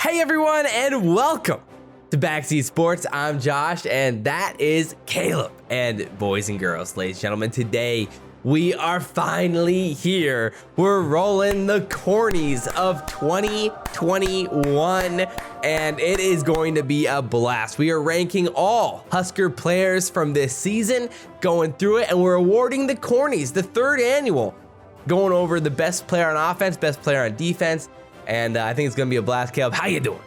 Hey everyone, and welcome to Backseat Sports. I'm Josh, and that is Caleb. And boys and girls, ladies and gentlemen, today we are finally here. We're rolling the Cornies of 2021, and it is going to be a blast. We are ranking all Husker players from this season, going through it, and we're awarding the Cornies, the third annual, going over the best player on offense, best player on defense, and I think it's going to be a blast. Caleb, how you doing?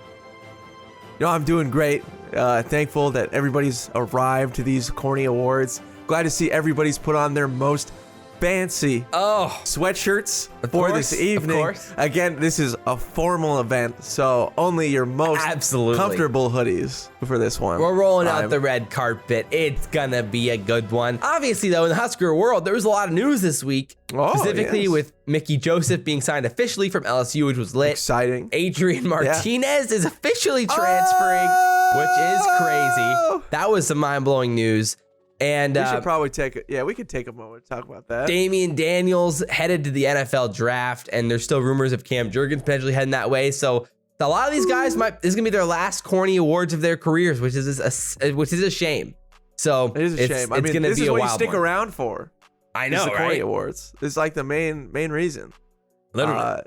I'm doing great. Thankful that everybody's arrived to these Corny Awards. Glad to see everybody's put on their most fancy sweatshirts for this evening. Of course. Again, this is a formal event, so only your most comfortable hoodies for this one. We're rolling out the red carpet. It's gonna be a good one. Obviously, though, in the Husker world, there was a lot of news this week, specifically with Mickey Joseph being signed officially from LSU, which was lit. Exciting. Adrian Martinez is officially transferring, which is crazy. That was some mind-blowing news. And we should probably we could take a moment to talk about that. Damion Daniels headed to the NFL draft, and there's still rumors of Jurgens potentially heading that way. So a lot of these guys this is gonna be their last Corny Awards of their careers, which is a shame. So it is a shame. I mean, this is what you stick around for. I know, the right? Corny Awards. This is like the main reason. Literally.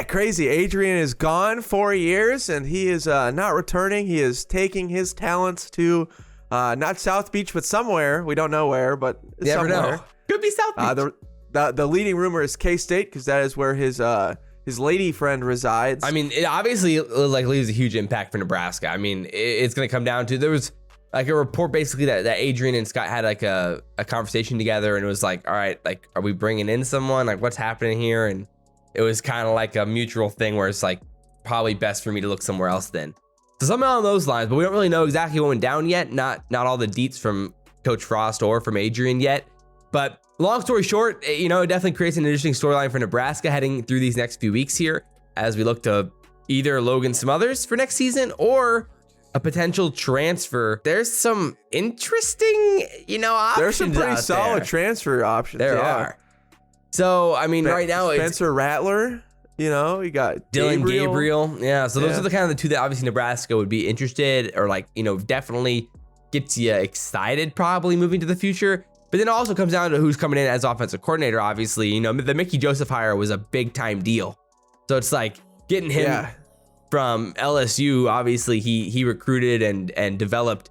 Crazy. Adrian is gone 4 years, and he is not returning. He is taking his talents to not South Beach, but somewhere. We don't know where, but Never somewhere. know. Could be South Beach. The leading rumor is K-State, because that is where his lady friend resides. I mean, it obviously leaves a huge impact for Nebraska. I mean, it's going to come down to, there was like a report basically that Adrian and Scott had like a conversation together, and it was like, all right, like, are we bringing in someone? Like, what's happening here? And it was kind of like a mutual thing where it's like, probably best for me to look somewhere else then. So something along those lines, but we don't really know exactly what went down yet. Not all the deets from Coach Frost or from Adrian yet. But long story short, it definitely creates an interesting storyline for Nebraska heading through these next few weeks here as we look to either Logan Smothers for next season or a potential transfer. There's some interesting, options. There's some pretty solid there. Transfer options. There are. So, I mean, right now Spencer Rattler. You got Dylan Gabriel. Yeah. So those are the kind of the two that obviously Nebraska would be interested, or definitely gets you excited probably moving to the future. But then it also comes down to who's coming in as offensive coordinator. Obviously, the Mickey Joseph hire was a big time deal. So it's like getting him from LSU. Obviously, he recruited and developed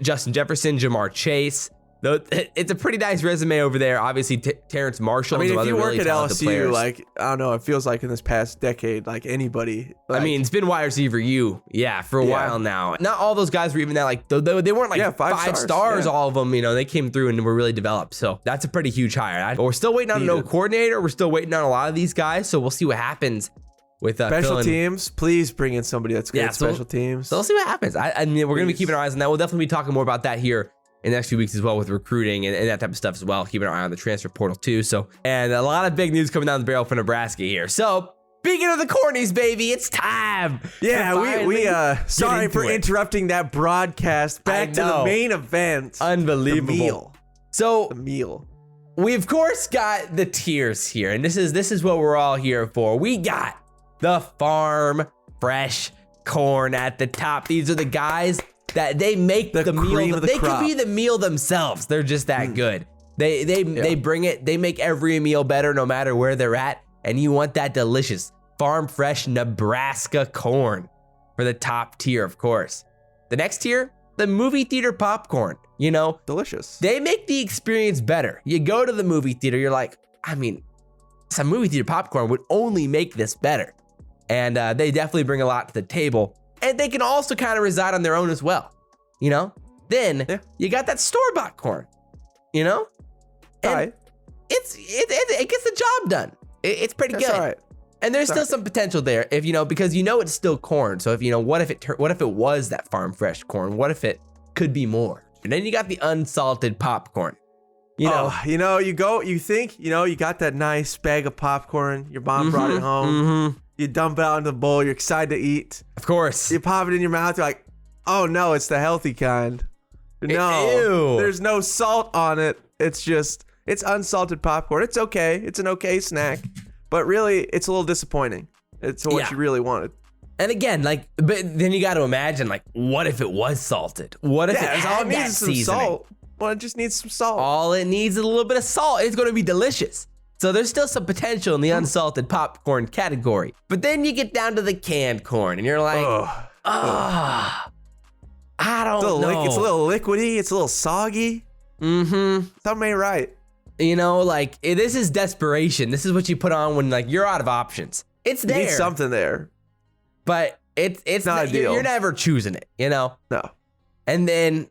Justin Jefferson, Jamar Chase. It's a pretty nice resume over there. Obviously, Terrence Marshall. I mean, if you work really at LSU, players. like, I don't know, it feels like in this past decade, like anybody. I mean, it's been wide receiver for a while now. Not all those guys were even that, like, they weren't like five stars, all of them. They came through and were really developed. So that's a pretty huge hire. But we're still waiting on no coordinator. We're still waiting on a lot of these guys. So we'll see what happens with special teams. Please bring in somebody that's good at special teams. So we'll see what happens. I mean, we're going to be keeping our eyes on that. We'll definitely be talking more about that here in the next few weeks as well, with recruiting and that type of stuff as well. Keeping our eye on the transfer portal too. So, and a lot of big news coming down the barrel for Nebraska here. So, speaking of the Cornies, baby, it's time. Yeah, we sorry for interrupting that broadcast. Back to the main event. Unbelievable. The meal. We of course got the tiers here, and this is what we're all here for. We got the farm fresh corn at the top. These are the guys that they make the meal. They could be the meal themselves. They're just that good. They bring it. They make every meal better no matter where they're at. And you want that delicious farm fresh Nebraska corn for the top tier, of course. The next tier, the movie theater popcorn. Delicious. They make the experience better. You go to the movie theater, you're like, I mean, some movie theater popcorn would only make this better. And they definitely bring a lot to the table. And they can also kind of reside on their own as well, Then you got that store-bought corn, And right. it gets the job done. It's pretty good. All right. And there's still some potential there, if because it's still corn. So if what if it was that farm fresh corn? What if it could be more? And then you got the unsalted popcorn. You think you got that nice bag of popcorn. Your mom brought it home. You dump it out in the bowl. You're excited to eat. Of course. You pop it in your mouth. You're like, oh no, it's the healthy kind. No, Ew. There's no salt on it. It's unsalted popcorn. It's okay. It's an okay snack. But really, it's a little disappointing. It's what you really wanted. And again, like, but then you got to imagine, like, what if it was salted? What if it had that seasoning? Salt. Well, it just needs some salt. All it needs is a little bit of salt. It's going to be delicious. So there's still some potential in the unsalted popcorn category. But then you get down to the canned corn, and you're like, I don't know. It's a little liquidy. It's a little soggy. Mm-hmm. Something ain't right. You know, like, this is desperation. This is what you put on when, like, you're out of options. It's there. You need something there. But it's not ideal. You're never choosing it, you know? No. And then,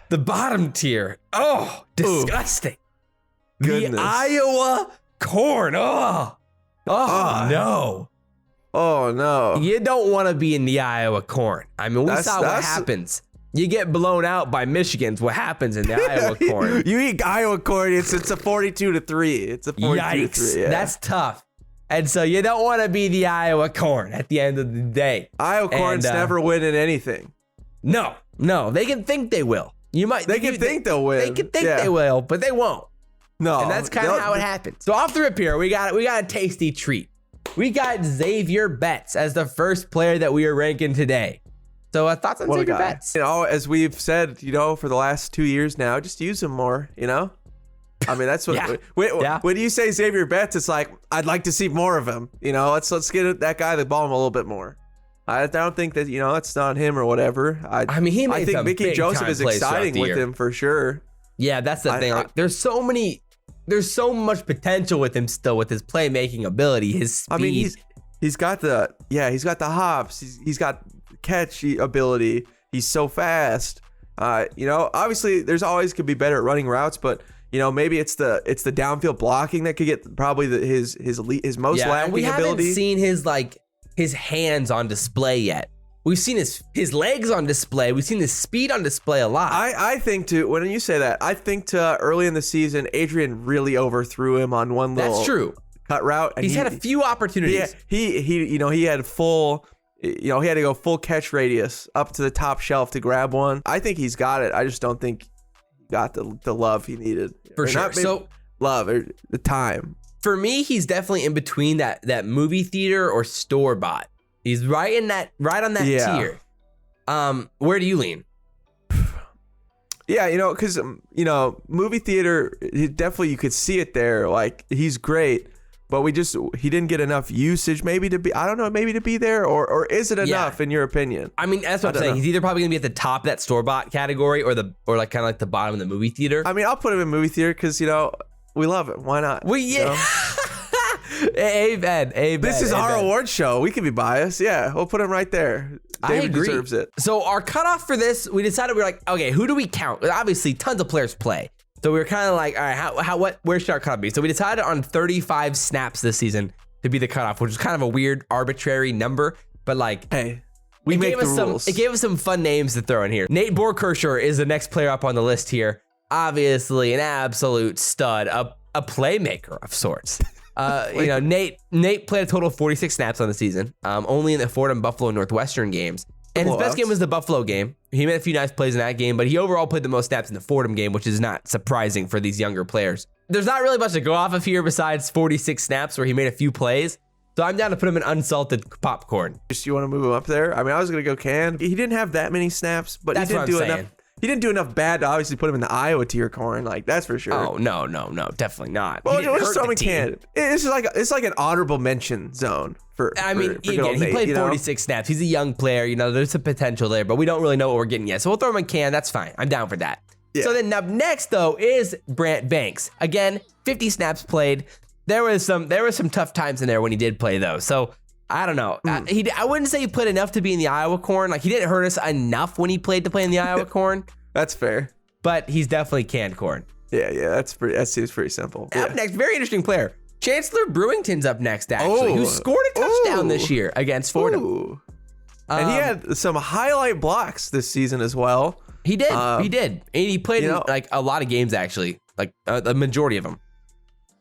the bottom tier. Oh, disgusting. Goodness. The Iowa corn. No. Oh, no. You don't want to be in the Iowa corn. I mean, we saw what happens. You get blown out by Michigan's. What happens in the Iowa corn? You eat Iowa corn, it's a 42-3. It's a 42-3. Yikes. Yeah. That's tough. And so you don't want to be the Iowa corn at the end of the day. Iowa corn's never winning anything. No. They can think they will. They can think they'll win. They can think they will, but they won't. No. And that's kind of how it happens. So off the rip here, we got a tasty treat. We got Xavier Betts as the first player that we are ranking today. So thoughts on Xavier Betts? You know, as we've said, you know, for the last 2 years now, just use him more, you know? I mean, that's what when you say Xavier Betts, it's like, I'd like to see more of him. You know, let's get that guy the ball a little bit more. I don't think that, you know, it's not him or whatever. I mean, I think Mickey Joseph is exciting with him for sure. Yeah, that's the thing. Like, there's so much potential with him still, with his playmaking ability, his speed. I mean, he's got the hops. He's got catch ability. He's so fast. You know, obviously there's always could be better at running routes, but you know, maybe it's the downfield blocking that could get probably his most lacking we ability. Haven't seen his hands on display yet. We've seen his legs on display. We've seen his speed on display a lot. I think when you say that, I think early in the season, Adrian really overthrew him on one little That's true. cut route. And He's had a few opportunities. He had full. You know, he had to go full catch radius up to the top shelf to grab one. I think he's got it. I just don't think he got the love he needed. For sure. So love or the time. For me, he's definitely in between that movie theater or store bought. He's right on that tier. Where do you lean? Yeah, you know, because you know, movie theater, definitely you could see it there. Like, he's great. But he didn't get enough usage maybe to be, I don't know, maybe to be there, or is it enough in your opinion? I mean, that's what I'm saying. He's either probably gonna be at the top of that store-bought category or like kind of like the bottom of the movie theater. I mean, I'll put him in movie theater because, you know, we love it. Why not? You know? Amen. This is our award show. We can be biased. Yeah, we'll put him right there. David deserves it. So our cutoff for this, we decided, we're like, okay, who do we count? Obviously, tons of players play. So we were kind of like, all right, where should our cutoff be? So we decided on 35 snaps this season to be the cutoff, which is kind of a weird, arbitrary number. But like, hey, we make the rules. It gave us some fun names to throw in here. Nate Borkersher is the next player up on the list here. Obviously, an absolute stud, a playmaker of sorts. You know, Nate played a total of 46 snaps on the season, only in the Fordham, Buffalo, Northwestern games. And his best game was the Buffalo game. He made a few nice plays in that game, but he overall played the most snaps in the Fordham game, which is not surprising for these younger players. There's not really much to go off of here besides 46 snaps where he made a few plays. So I'm down to put him in unsalted popcorn. You want to move him up there? I mean, I was going to go Can. He didn't have that many snaps, but he didn't do enough. He didn't do enough bad to obviously put him in the Iowa tier corn, like that's for sure. Oh no, definitely not. Well, just throw him in Can. It's like an honorable mention zone for. I mean, he played 46 snaps. He's a young player. You know, there's some potential there, but we don't really know what we're getting yet. So we'll throw him in Can. That's fine. I'm down for that. Yeah. So then up next though is Brant Banks. Again, 50 snaps played. There was some tough times in there when he did play though. So I don't know. I wouldn't say he played enough to be in the Iowa corn. Like, he didn't hurt us enough when he played to play in the Iowa corn. That's fair. But he's definitely canned corn. Yeah, that seems pretty simple. Up next, very interesting player. Chancellor Brewington's up next, actually, who scored a touchdown this year against Fordham. And he had some highlight blocks this season as well. He did. And he played in like a lot of games, actually, like the majority of them.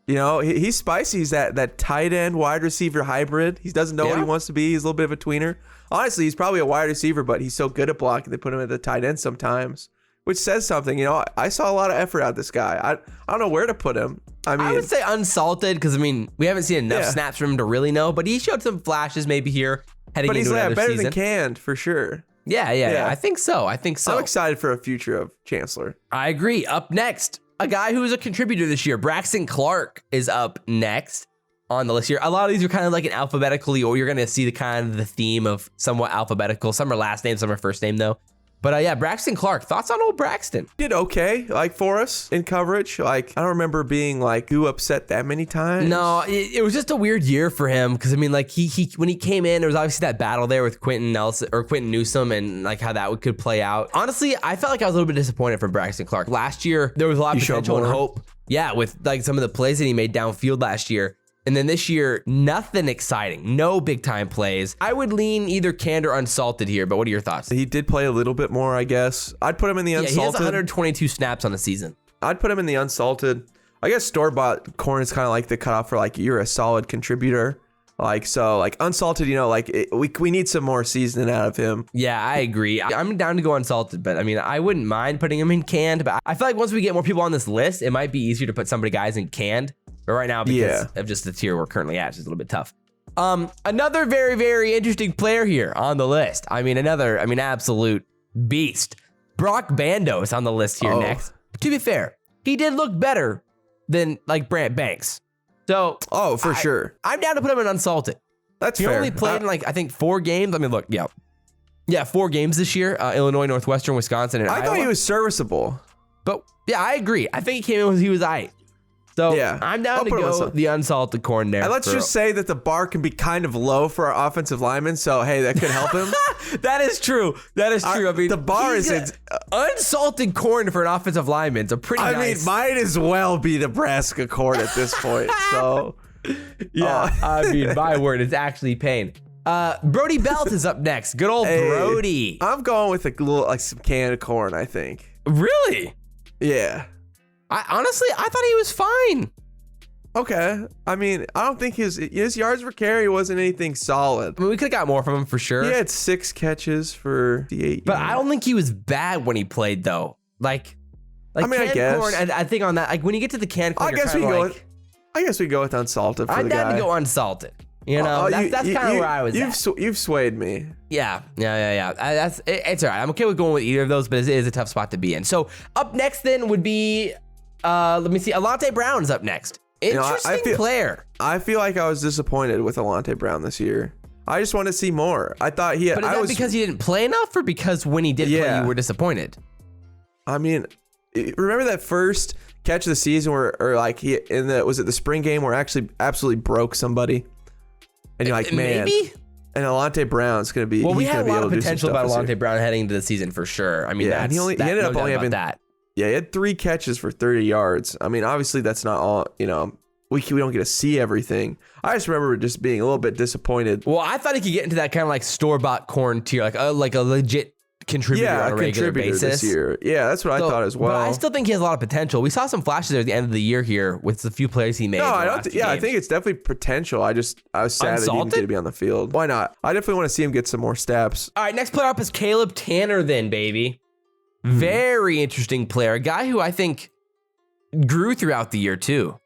You know, he's spicy. He's that tight end wide receiver hybrid. He doesn't know what he wants to be. He's a little bit of a tweener. Honestly, he's probably a wide receiver, but he's so good at blocking, they put him at the tight end sometimes. which says something. You know, I saw a lot of effort out of this guy. I don't know where to put him. I would say unsalted because, I mean, we haven't seen enough snaps from him to really know, but he showed some flashes maybe here heading into another season. But he's better than canned for sure. Yeah. I think so. I'm excited for a future of Chancellor. I agree. Up next, a guy who's a contributor this year, Braxton Clark, is up next on the list here. A lot of these are kind of like an alphabetically, or you're going to see the theme of somewhat alphabetical. Some are last name, some are first name though. But Braxton Clark, thoughts on old Braxton? Did okay, like for us in coverage. Like I don't remember being like too upset that many times. No, it was just a weird year for him because I mean, like he when he came in, there was obviously that battle there with Quentin Newsome and like how that could play out. Honestly, I felt like I was a little bit disappointed from Braxton Clark. Last year, there was a lot of potential and hope. Yeah, with like some of the plays that he made downfield last year. And then this year, nothing exciting. No big time plays. I would lean either canned or unsalted here, but what are your thoughts? He did play a little bit more, I guess. I'd put him in the unsalted. He has 122 snaps on the season. I'd put him in the unsalted. I guess store-bought corn is kind of like the cutoff for like you're a solid contributor. Like, so like unsalted, you know, like we need some more seasoning out of him. Yeah, I agree. I'm down to go unsalted, but I mean, I wouldn't mind putting him in canned, but I feel like once we get more people on this list, it might be easier to put guys in canned. But right now, because of just the tier we're currently at, it's just a little bit tough. Another very, very interesting player here on the list. Absolute beast. Brock Bando is on the list here next. To be fair, he did look better than like Brant Banks. So, for sure. I'm down to put him in unsalted. That's fair. He only played in I think 4 games. I mean, look, 4 games this year. Illinois, Northwestern, Wisconsin, and Iowa. I thought he was serviceable. But yeah, I agree. I think he came in when he was aight. So I'm down to go the unsalted corn there. And let's just say that the bar can be kind of low for our offensive linemen. So, hey, that could help him. That is true. I mean, the bar is unsalted corn for an offensive lineman. It's a pretty nice. I mean, might as well be Nebraska corn at this point. So, I mean, my word, it's actually pain. Brody Belt is up next. Good old Brody. I'm going with some canned corn, I think. Really? Yeah. I thought he was fine. Okay. I mean, I don't think his yards per carry wasn't anything solid. I mean, we could have got more from him for sure. He had 6 catches for the 8. But I don't think he was bad when he played though. Like I mean, I guess. Corn, I think on that, like when you get to the canned corn, I guess we go with unsalted for the guy. I'm down to go unsalted. You know, that's kind of where I was at. You've swayed me. Yeah. It's all right. I'm okay with going with either of those, but it is a tough spot to be in. So up next then would be, let me see, Alante Brown's up next. Interesting player. I feel like I was disappointed with Alante Brown this year. I just want to see more. I thought he had. But is that because he didn't play enough, or because when he did play, you were disappointed? I mean, remember that first catch of the season where, or like was it the spring game where actually absolutely broke somebody? And you're like, man, maybe. And Alante Brown's gonna be. Well, we had a lot of potential about Alante Brown heading into the season for sure. I mean, he ended up only having that. Yeah, he had 3 catches for 30 yards. I mean, obviously that's not all. You know, we don't get to see everything. I just remember just being a little bit disappointed. Well, I thought he could get into that kind of like store-bought corn tier, like a legit contributor on a regular basis this year. Yeah, that's what I thought as well. But I still think he has a lot of potential. We saw some flashes there at the end of the year here with the few plays he made. No, I don't. I think it's definitely potential. I was sad that he didn't get to be on the field. Why not? I definitely want to see him get some more steps. All right, next player up is Caleb Tanner. Then, baby, very interesting player. A guy who I think grew throughout the year too.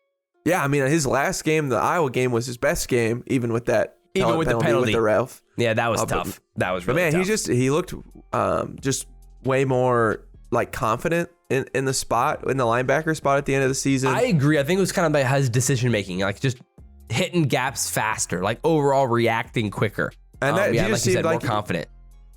Yeah, I mean, his last game, the Iowa game, was his best game, even with that. Even with the penalty with the ref. Yeah, that was tough. That was really tough. He looked just way more like confident in the spot, in the linebacker spot at the end of the season. I agree. I think it was kind of like his decision making, like just hitting gaps faster, like overall reacting quicker. And that, like you said, more confident.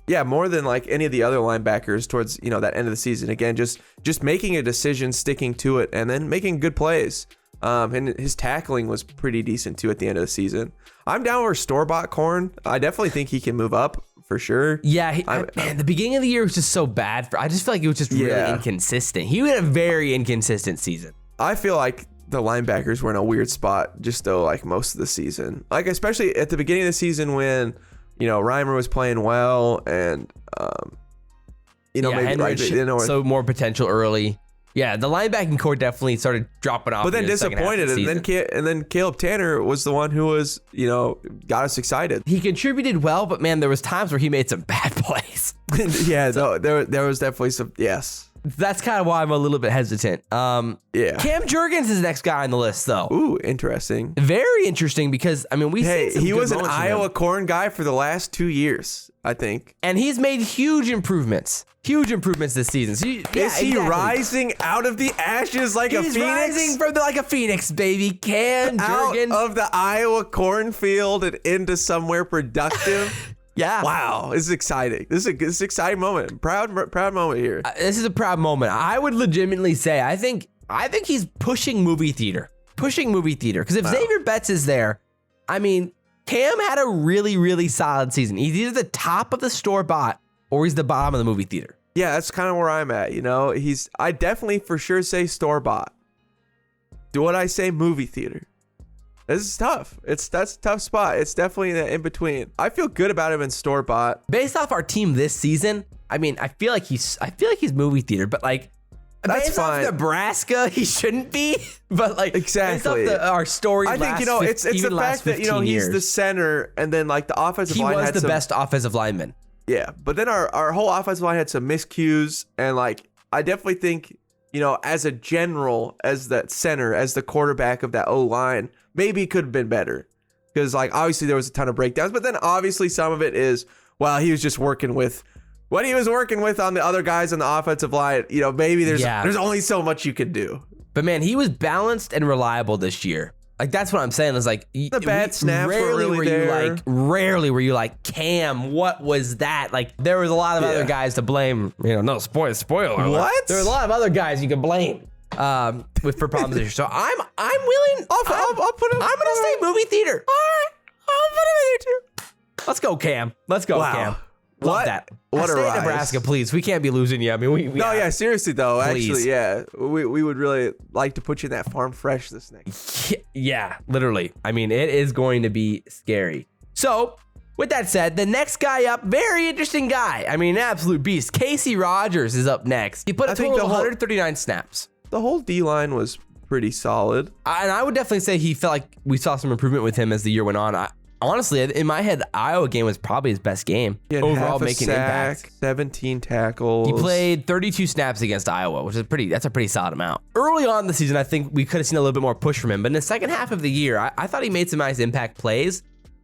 Yeah, more than like any of the other linebackers towards that end of the season. Again, just making a decision, sticking to it, and then making good plays. And his tackling was pretty decent too at the end of the season. I'm down for store-bought corn. I definitely think he can move up for sure. Yeah, man, the beginning of the year was just so bad. I just feel like it was just really inconsistent. He had a very inconsistent season. I feel like the linebackers were in a weird spot just though, like most of the season. Like especially at the beginning of the season when Reimer was playing well and maybe Henry so more potential early. Yeah, the linebacking core definitely started dropping off. But then disappointed, and then Caleb Tanner was the one who was, got us excited. He contributed well, but man, there was times where he made some bad plays. Yeah, there was definitely some. Yes, that's kind of why I'm a little bit hesitant. Yeah. Cam Jurgens is the next guy on the list, though. Ooh, interesting. Very interesting because, I mean, he was an Iowa corn guy for the last 2 years, I think. And he's made huge improvements. Huge improvements this season. So is he rising out of the ashes like a phoenix? He's rising from like a phoenix, baby. Cam Jurgens. Out of the Iowa cornfield and into somewhere productive. Yeah. Wow. This is exciting. This is an exciting moment. Proud moment here. This is a proud moment. I would legitimately say I think he's pushing movie theater. Because if Xavier Betts is there, I mean, Cam had a really, really solid season. He's either the top of the store-bought or he's the bottom of the movie theater. Yeah, that's kind of where I'm at. You know, I definitely for sure say store-bought. Do what I say movie theater. This is tough. That's a tough spot. It's definitely in between. I feel good about him in store-bought. Based off our team this season, I mean, I feel like he's movie theater, but like that's based fine. Off Nebraska, he shouldn't be. But like exactly based off our story. I think it's the fact that he's the center, and then like the offensive line. He was the best offensive lineman. Yeah, but then our whole offensive line had some miscues, and like I definitely think as a general, as that center, as the quarterback of that O line, maybe it could have been better because like obviously there was a ton of breakdowns, but then obviously some of it is he was just working with what he was working with on the other guys on the offensive line. Maybe there's only so much you can do. But man, he was balanced and reliable this year. Like that's what I'm saying. Is like the bad snaps were really there. Rarely were you like, Cam, what was that? Like there was a lot of other guys to blame. No spoiler. What? There were a lot of other guys you could blame for problems this year. So I'm willing. I'll put him. I'm gonna say movie theater. All right, I'll put him in there too. Let's go, Cam. Let's go, Cam. Love that. What a rise. Nebraska, please. We can't be losing you. I mean, we seriously though. Please. Actually, yeah, we would really like to put you in that farm fresh this next. Yeah, literally. I mean, it is going to be scary. So, with that said, the next guy up, very interesting guy. I mean, an absolute beast. Casey Rogers is up next. He put a total of 139 snaps. The whole D-line was pretty solid. And I would definitely say he felt like we saw some improvement with him as the year went on. Honestly, in my head, Iowa game was probably his best game. Overall, making impact. 17 tackles. He played 32 snaps against Iowa, which is that's a pretty solid amount. Early on in the season, I think we could have seen a little bit more push from him. But in the second half of the year, I thought he made some nice impact plays.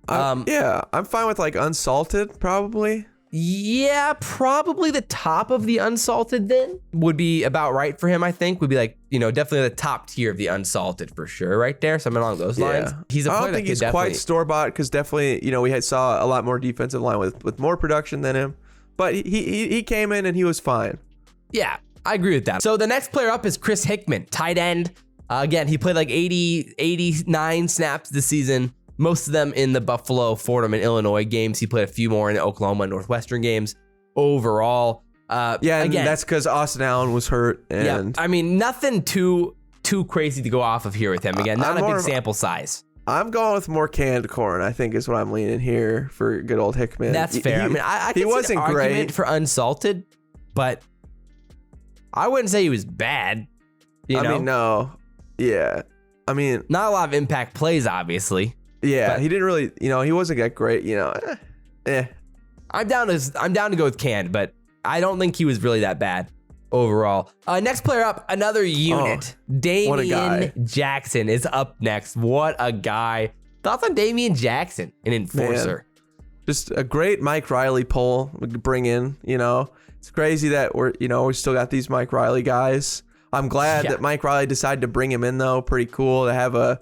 Yeah, I'm fine with like unsalted, probably. Yeah, probably the top of the unsalted then would be about right for him, I think. Would be like, definitely the top tier of the unsalted for sure right there. Something along those lines. He's a player I don't think he's quite store-bought because definitely, we saw a lot more defensive line with more production than him. But he came in and he was fine. Yeah, I agree with that. So the next player up is Chris Hickman, tight end. Again, he played like 89 snaps this season. Most of them in the Buffalo, Fordham, and Illinois games. He played a few more in the Oklahoma and Northwestern games. Overall, and again, that's because Austin Allen was hurt. And I mean, nothing too crazy to go off of here with him. Again, not a big sample size. I'm going with more canned corn, I think is what I'm leaning here for good old Hickman. That's fair. I mean, I can see an argument for unsalted, but I wouldn't say he was bad. I mean, no. Yeah. I mean, not a lot of impact plays, obviously. Yeah, but he didn't really, he wasn't that great, I'm down to go with canned, but I don't think he was really that bad overall. Next player up, another unit. Damion Jackson is up next. What a guy. Thoughts on Damion Jackson, an enforcer? Man, just a great Mike Riley pull we could bring in, It's crazy that we still got these Mike Riley guys. I'm glad that Mike Riley decided to bring him in though. Pretty cool to have a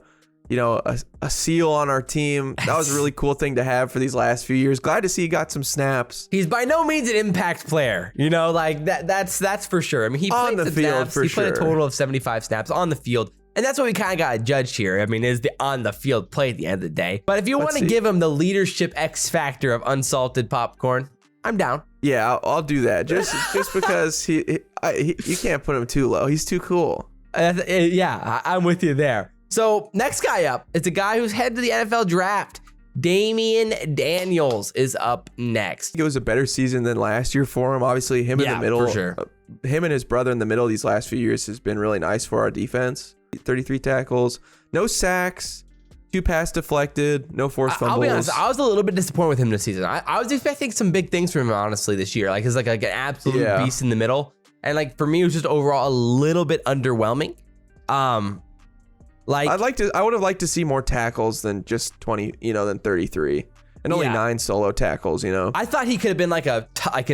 seal on our team. That was a really cool thing to have for these last few years. Glad to see he got some snaps. He's by no means an impact player, like that's for sure. I mean, he played on the field snaps. He played a total of 75 snaps on the field. And that's what we kind of got judged here. I mean, is the on the field play at the end of the day. But if you want to give him the leadership X factor of unsalted popcorn, I'm down. Yeah, I'll do that. Just because you can't put him too low. He's too cool. Yeah, I'm with you there. So next guy up, it's a guy who's headed to the NFL draft. Damion Daniels is up next. It was a better season than last year for him. Obviously, him in the middle, for sure. Him and his brother in the middle these last few years has been really nice for our defense. 33 tackles, no sacks, 2 pass deflected, no forced fumbles. I'll be honest, I was a little bit disappointed with him this season. I was expecting some big things from him, honestly, this year. Like he's like an absolute beast in the middle. And like for me, it was just overall a little bit underwhelming. Like I would have liked to see more tackles than just 20, than 33. And only 9 solo tackles, I thought he could have been like an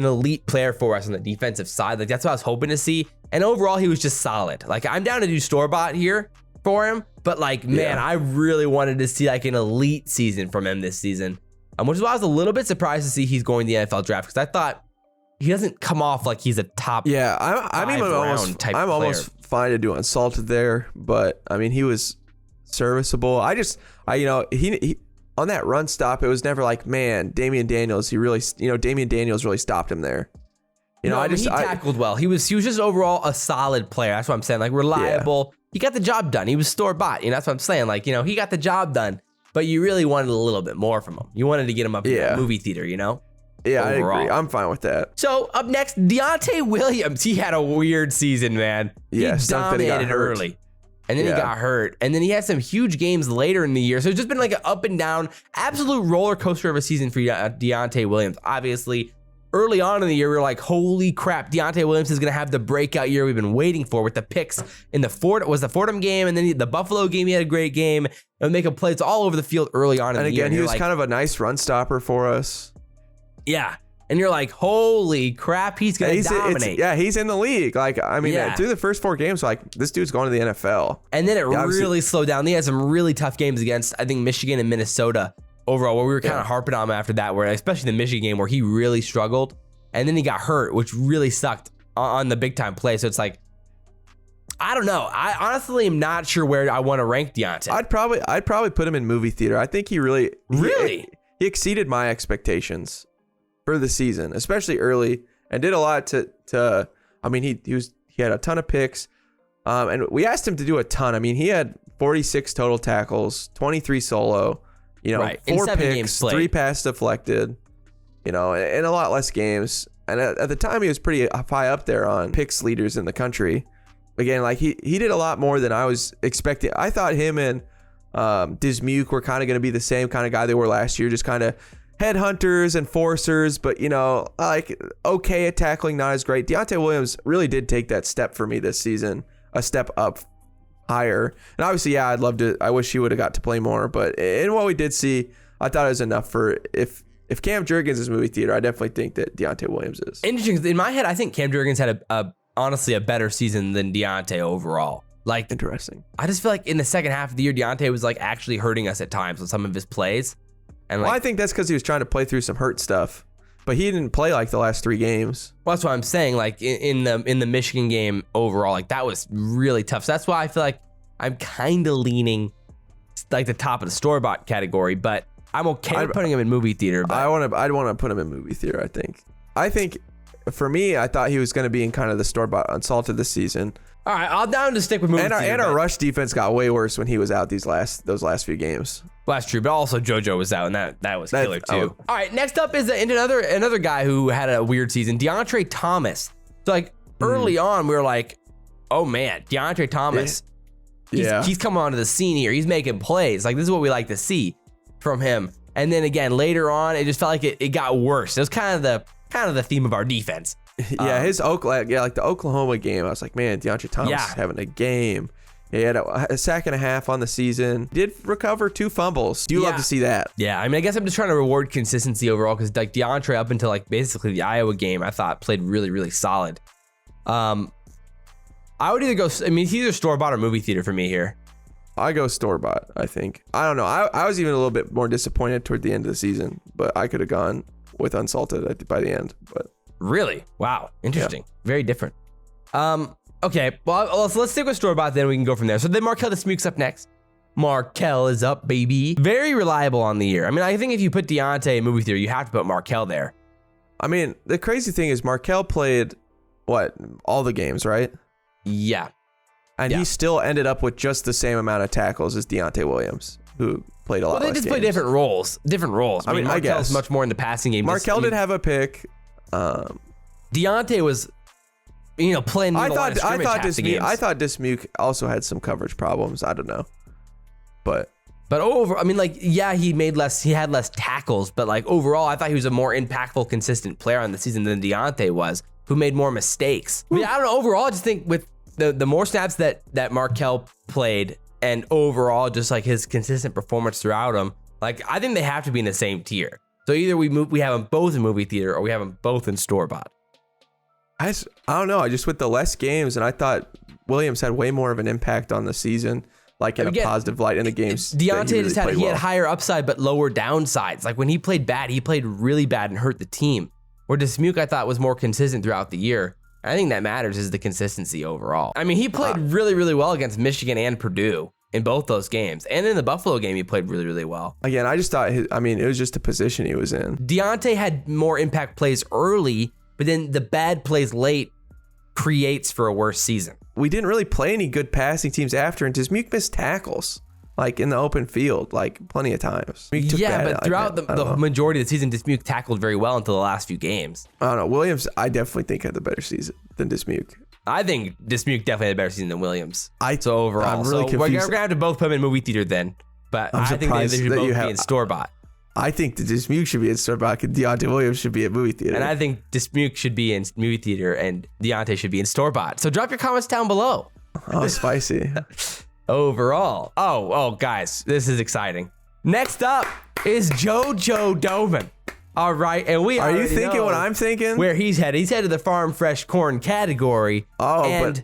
elite player for us on the defensive side. Like that's what I was hoping to see. And overall, he was just solid. Like I'm down to do store-bought here for him, but like, man, I really wanted to see like an elite season from him this season. Which is why I was a little bit surprised to see he's going to the NFL draft, because I thought he doesn't come off like he's a top. Yeah, I'm almost fine to do Unsalted there, but I mean, he was serviceable. He on that run stop, it was never like, man, Damion Daniels, Damion Daniels really stopped him there. He tackled well. He was just overall a solid player. That's what I'm saying. Like reliable. He got the job done. He was store-bought. That's what I'm saying. Like, he got the job done, but you really wanted a little bit more from him. You wanted to get him up in the movie theater, Yeah, overall. I agree. I'm fine with that. So up next, Deontay Williams. He had a weird season, man. Yeah, he dominated early. And then he got hurt. And then he had some huge games later in the year. So it's just been like an up and down, absolute roller coaster of a season for Deontay Williams. Obviously, early on in the year, we were like, holy crap, Deontay Williams is going to have the breakout year we've been waiting for with the picks in the Fordham game. And then the Buffalo game, he had a great game. And making plays all over the field early on in the year. And again, he was kind of a nice run stopper for us. Yeah. And you're like, holy crap, he's going to dominate. He's in the league. Like, I mean, through the first 4 games, like, this dude's going to the NFL. And then it really slowed down. He had some really tough games against, I think, Michigan and Minnesota overall, where we were kind of harping on him after that, where especially the Michigan game where he really struggled. And then he got hurt, which really sucked on the big time play. So it's like, I don't know. I honestly am not sure where I want to rank Deontay. I'd probably put him in movie theater. I think he really he exceeded my expectations for the season, especially early, and did a lot to I mean, he had a ton of picks, and we asked him to do a ton. I mean, he had 46 total tackles, 23 solo, 4 picks, 3 pass deflected, and a lot less games. And at the time, he was pretty high up there on picks leaders in the country. Again, like he did a lot more than I was expecting. I thought him and Dismuke were kind of going to be the same kind of guy they were last year, just kind of headhunters, enforcers, but like okay at tackling, not as great. Deontay Williams really did take that step for me this season, a step up higher. And obviously, I wish he would have got to play more, but in what we did see, I thought it was enough for if Cam Jurgens is movie theater, I definitely think that Deontay Williams is. Interesting. In my head, I think Cam Jurgens had honestly a better season than Deontay overall. Like, interesting. I just feel like in the second half of the year, Deontay was like actually hurting us at times with some of his plays. And I think that's because he was trying to play through some hurt stuff, but he didn't play like the last 3 games. Well, that's what I'm saying. Like in the Michigan game overall, like that was really tough. So that's why I feel like I'm kind of leaning like the top of the store-bought category, but I'm okay with putting him in movie theater. But I'd want to put him in movie theater. I think for me, I thought he was going to be in kind of the store-bought Unsalted this season. All right, I'll down to stick with movie theater. And our rush defense got way worse when he was out those last few games. Well, that's true, but also JoJo was out, and that was killer too. All right, next up is another guy who had a weird season, DeAndre Thomas. So like early on, we were like, oh man, DeAndre Thomas. He's coming onto the scene here. He's making plays. Like this is what we like to see from him. And then again, later on, it just felt like it got worse. It was kind of the theme of our defense. Yeah, like the Oklahoma game, I was like, man, DeAndre Thomas is having a game. He had a sack and a half on the season. Did recover 2 fumbles. Do you love to see that? Yeah, I mean, I guess I'm just trying to reward consistency overall because like DeAndre up until like basically the Iowa game, I thought played really, really solid. I would either go, I mean, it's either store-bought or movie theater for me here. I go store-bought, I think. I don't know. I was even a little bit more disappointed toward the end of the season, but I could have gone with Unsalted by the end. But really? Wow. Interesting. Yeah. Very different. Okay. Well, let's stick with store-bought, then we can go from there. So then Markel Dismuke's up next. Markel is up, baby. Very reliable on the year. I mean, I think if you put Deontay in movie theater, you have to put Markel there. I mean, the crazy thing is Markel played, all the games, right? Yeah. And he still ended up with just the same amount of tackles as Deontay Williams, who played a lot less games. They just play different roles. I mean, Markel's much more in the passing game. Markel did have a pick. Deontay was, playing the line of scrimmage half the games. I thought Dismuke also had some coverage problems. I don't know. But I mean, like, he had less tackles, but like overall, I thought he was a more impactful, consistent player on the season than Deontay was. who made more mistakes. I mean, I don't know. Overall, I just think with the more snaps that Markell played, and overall just like his consistent performance throughout them, like I think they have to be in the same tier. So either we have them both in movie theater or we have them both in store-bought. I don't know. I just with the less games, and I thought Williams had way more of an impact on the season, like in a positive light in the games. Deontay he had higher upside but lower downsides. Like when he played bad, he played really bad and hurt the team. Where Dismuke I thought was more consistent throughout the year. I think that matters is the consistency overall. I mean, he played really, really well against Michigan and Purdue in both those games. And in the Buffalo game, he played really, really well. Again, I just thought, it was just a position he was in. Deontay had more impact plays early, but then the bad plays late creates for a worse season. We didn't really play any good passing teams after, and Dismuke missed tackles, like in the open field, like plenty of times. But throughout the majority of the season, Dismuke tackled very well until the last few games. I don't know. Williams, I definitely think had the better season than Dismuke. I think Dismuke definitely had a better season than Williams. So overall, I'm really confused. We're gonna have to both put him in movie theater then. But I think they should both be in store-bought. I think the Dismuke should be in store-bought. Deontay Williams should be in movie theater. And I think Dismuke should be in movie theater and Deontay should be in store-bought. So drop your comments down below. Oh, spicy. Overall. Oh, guys, this is exciting. Next up is JoJo Domann. All right, and are you thinking what I'm thinking? Where he's headed? He's headed to the farm fresh corn category. But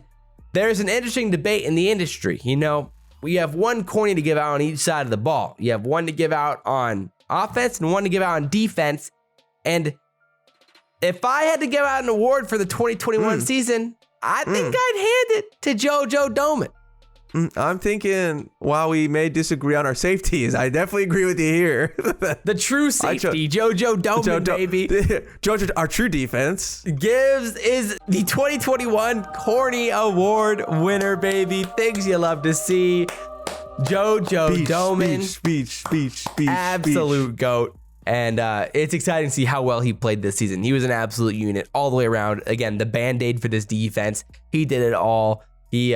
there's an interesting debate in the industry. You know, we have one Corny to give out on each side of the ball. You have one to give out on offense and one to give out on defense. And if I had to give out an award for the 2021 season, I think I'd hand it to JoJo Domann. I'm thinking, while we may disagree on our safeties, I definitely agree with you here. The true safety, JoJo Domann, baby. JoJo, our true defense. Is the 2021 Corny Award winner, baby. Things you love to see. JoJo Domann. Speech. Absolute GOAT. And it's exciting to see how well he played this season. He was an absolute unit all the way around. Again, the Band-Aid for this defense. He did it all. He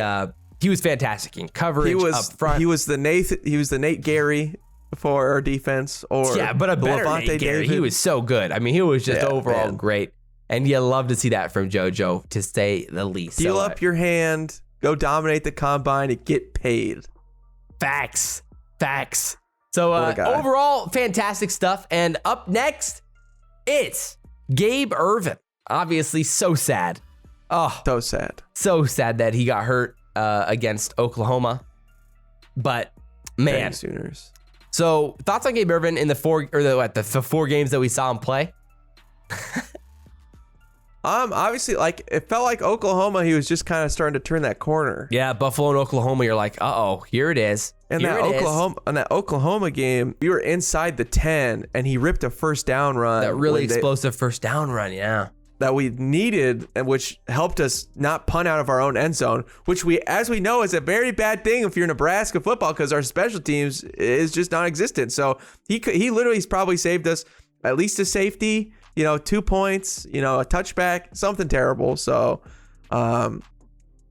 was fantastic in coverage up front. He was the Nate Gary for our defense, or but a better Nate Gary. He was so good. I mean, he was just overall great, and you love to see that from JoJo, to say the least. Deal up your hand, go dominate the combine, and get paid. Facts. So overall, fantastic stuff. And up next, it's Gabe Ervin. Obviously, so sad. Oh, so sad that he got hurt against Oklahoma, but man, Sooners. So thoughts on Gabe Ervin in the four games that we saw him play? Obviously, like it felt like Oklahoma, he was just kind of starting to turn that corner. Yeah, Buffalo and Oklahoma, you're like, here it is. And that Oklahoma game, we were inside the 10, and he ripped a first down run. That really explosive first down run, yeah. That we needed, and which helped us not punt out of our own end zone, which as we know is a very bad thing if you're Nebraska football, because our special teams is just non-existent. So he's probably saved us at least a safety, 2 points, a touchback, something terrible. So that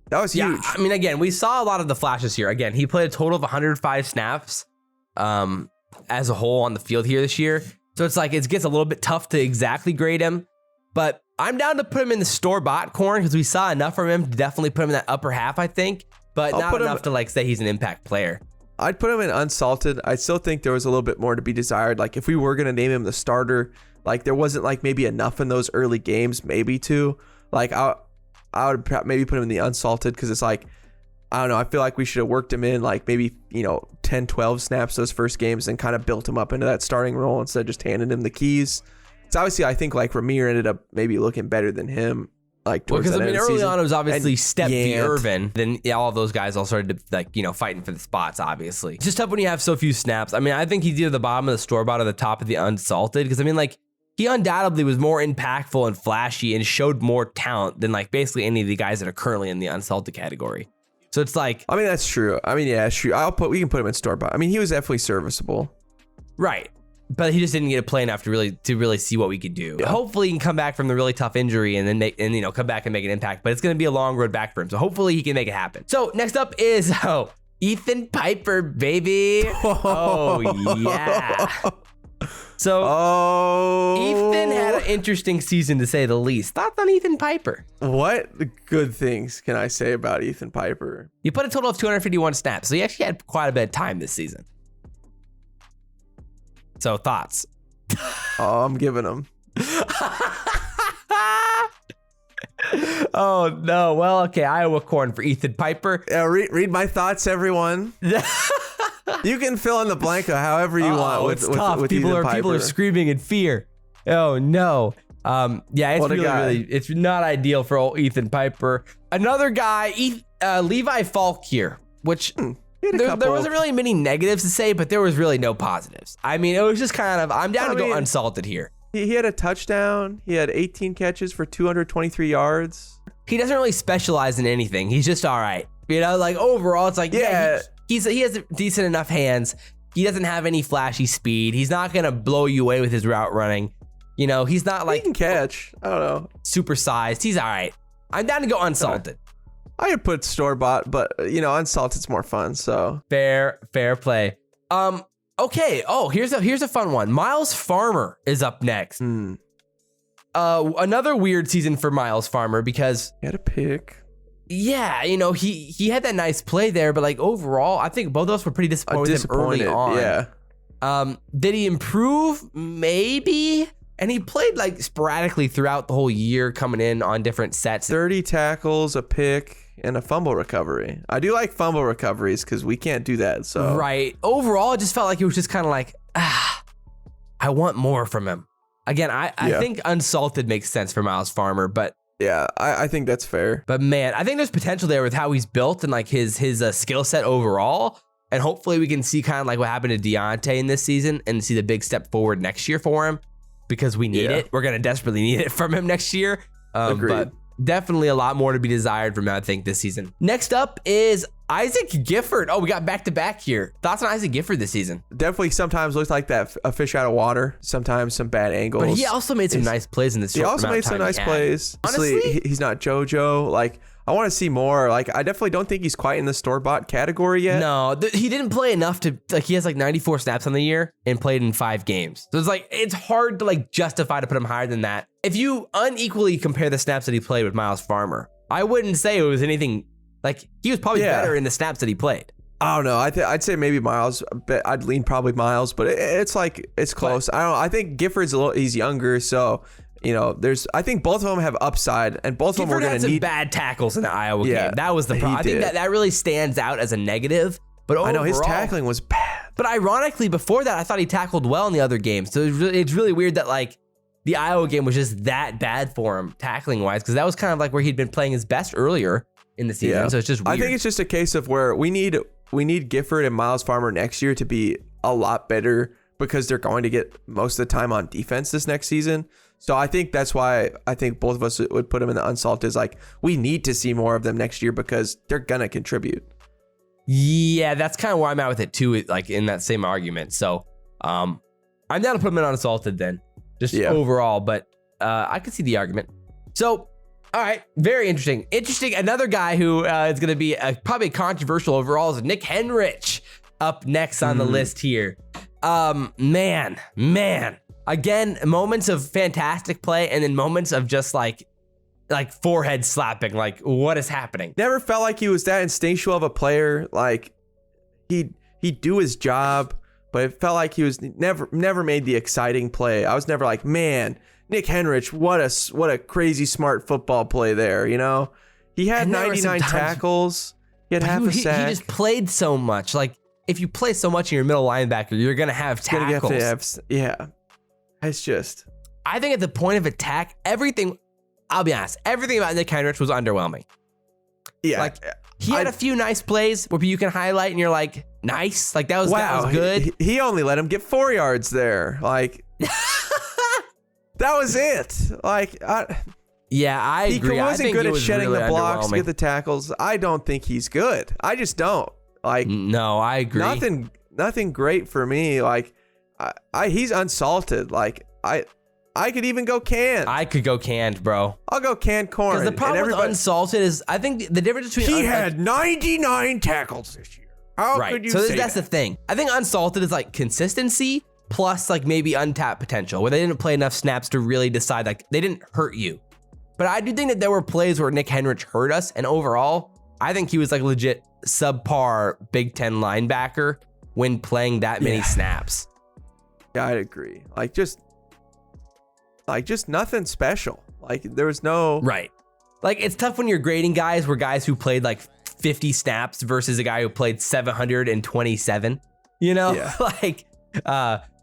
was huge. I mean, again, we saw a lot of the flashes here. Again, he played a total of 105 snaps as a whole on the field here this year. So it's like it gets a little bit tough to exactly grade him, but I'm down to put him in the store-bought corner because we saw enough from him to definitely put him in that upper half, I think, but not enough to say he's an impact player. I'd put him in unsalted. I still think there was a little bit more to be desired. Like if we were going to name him the starter, like there wasn't like maybe enough in those early games, maybe to like I would maybe put him in the unsalted because it's like, I don't know. I feel like we should have worked him in like maybe, 10, 12 snaps those first games and kind of built him up into that starting role instead of just handing him the keys. So obviously, I think like Ramir ended up maybe looking better than him. Like because early on it was obviously Step v. Ervin. Then all of those guys all started to fighting for the spots. Obviously, it's just tough when you have so few snaps. I mean, I think he's either the bottom of the store-bought or the top of the unsalted. Because I mean, like he undoubtedly was more impactful and flashy and showed more talent than like basically any of the guys that are currently in the unsalted category. So it's like, I mean, that's true. I mean, yeah, it's true. We can put him in store-bought. I mean, he was definitely serviceable. Right. But he just didn't get to play enough to really see what we could do. Yeah. Hopefully he can come back from the really tough injury and then come back and make an impact. But it's going to be a long road back for him. So hopefully he can make it happen. So next up is Ethan Piper, baby. Oh yeah. So Ethan had an interesting season to say the least. Thoughts on Ethan Piper? What good things can I say about Ethan Piper? He put a total of 251 snaps, so he actually had quite a bit of time this season. So thoughts? Oh, I'm giving him. Oh no. Well, okay. Iowa corn for Ethan Piper. Read my thoughts, everyone. You can fill in the blank however you want. It's tough. People are screaming in fear. Oh no. Yeah, it's not ideal for old Ethan Piper. Another guy, Levi Falk here, which there wasn't really many negatives to say, but there was really no positives. I mean, it was just kind of, I'm down to go unsalted here. He had a touchdown. He had 18 catches for 223 yards. He doesn't really specialize in anything. He's just all right. You know, like overall, it's like, he has decent enough hands. He doesn't have any flashy speed. He's not going to blow you away with his route running. You know, he's not like... He can catch. I don't know. Super sized. He's all right. I'm down to go unsalted. I could put store-bought, but, you know, unsalted's more fun, so... Fair play. Okay. Oh, here's a fun one. Miles Farmer is up next. Another weird season for Miles Farmer because... He had a pick. Yeah, you know, he had that nice play there, but like overall, I think both of us were pretty disappointed with him early on. Yeah. Did he improve? Maybe. And he played like sporadically throughout the whole year, coming in on different sets. 30 tackles, a pick, and a fumble recovery. I do like fumble recoveries because we can't do that. So right. Overall, it just felt like it was just kind of like, I want more from him. Again, I think unsalted makes sense for Miles Farmer, but yeah, I think that's fair. But man, I think there's potential there with how he's built and like his skill set overall. And hopefully we can see kind of like what happened to Deontay in this season and see the big step forward next year for him because we need it. We're going to desperately need it from him next year. Agreed. But definitely a lot more to be desired from him, I think, this season. Next up is Isaac Gifford. Oh, we got back-to-back here. Thoughts on Isaac Gifford this season? Definitely sometimes looks like a fish out of water. Sometimes some bad angles. But he also made some nice plays in this short amount of time. He also made some nice plays. Honestly, he's not JoJo. Like, I want to see more. Like, I definitely don't think he's quite in the store-bought category yet. No, he didn't play enough to, like, he has like 94 snaps on the year and played in 5 games. So it's like, it's hard to like justify to put him higher than that. If you unequally compare the snaps that he played with Miles Farmer, I wouldn't say it was anything, like, he was probably better in the snaps that he played. I don't know. I'd say maybe Miles. I'd lean probably Miles, but it's like, it's close. I think Gifford's he's younger, so... You know, I think both of them have upside, and both of them are going to need bad tackles in the Iowa game. That was the problem. I think that really stands out as a negative. But overall, I know his tackling was bad. But ironically, before that, I thought he tackled well in the other games. So it's really weird that like the Iowa game was just that bad for him tackling wise, because that was kind of like where he'd been playing his best earlier in the season. So it's just weird. I think it's just a case of where we need Gifford and Miles Farmer next year to be a lot better because they're going to get most of the time on defense this next season. So I think that's why I think both of us would put them in the unsalted. Is like, we need to see more of them next year because they're going to contribute. Yeah, that's kind of where I'm at with it too, like in that same argument. So I'm down to put them in unsalted then, just overall, but I could see the argument. So, all right, very interesting. Another guy who is going to be probably controversial overall is Nick Henrich up next on the list here. Man. Again, moments of fantastic play and then moments of just like forehead slapping. Like, what is happening? Never felt like he was that instinctual of a player. Like, he'd do his job, but it felt like he was never made the exciting play. I was never like, man, Nick Henrich, what a crazy smart football play there. You know, he had 99 tackles. He had half a sack. He just played so much. Like, if you play so much in your middle linebacker, you're gonna have tackles. It's just, I think at the point of attack, I'll be honest, everything about Nick Henrich was underwhelming. Yeah. Like, he had a few nice plays where you can highlight and you're like, nice. Like, that was good. He only let him get 4 yards there. Like, that was it. Like, yeah, I agree. He wasn't good at shedding the blocks to get the tackles. I don't think he's good. I just don't. Like, no, I agree. Nothing great for me. Like, he's unsalted. Like, I could even go canned. I could go canned, bro. I'll go canned corn. Because the problem with unsalted is, I think the difference between he had 99 tackles this year. How could you say that's the thing. I think unsalted is like consistency, plus like maybe untapped potential where they didn't play enough snaps to really decide, like they didn't hurt you. But I do think that there were plays where Nick Henrich hurt us. And overall, I think he was like legit subpar Big Ten linebacker when playing that many snaps. Yeah, I'd agree. Like just nothing special. Like there was no. Right. Like it's tough when you're grading guys who played like 50 snaps versus a guy who played 727, you know,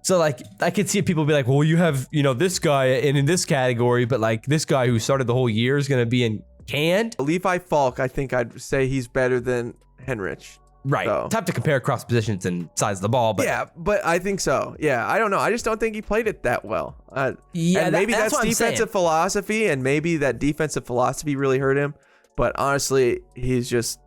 so like I could see people be like, well, you have, this guy in this category, but like this guy who started the whole year is going to be in canned. Levi Falk, I think I'd say he's better than Henrich. Right. So. Tough to compare across positions and size of the ball, but yeah, but I think so. Yeah, I don't know. I just don't think he played it that well. And maybe that's defensive philosophy, and maybe that defensive philosophy really hurt him. But honestly, he's just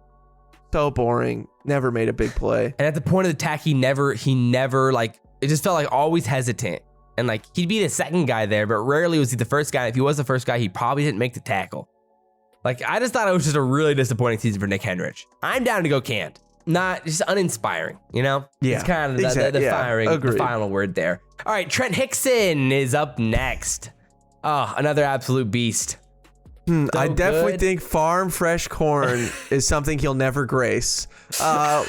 so boring. Never made a big play. And at the point of the attack, he never like, it just felt like always hesitant. And like he'd be the second guy there, but rarely was he the first guy. If he was the first guy, he probably didn't make the tackle. Like I just thought it was just a really disappointing season for Nick Henrich. I'm down to go canned. Not just uninspiring, Yeah. It's kind of the final word there. All right, Trent Hickson is up next. Oh, another absolute beast. I definitely think farm fresh corn is something he'll never grace. Iowa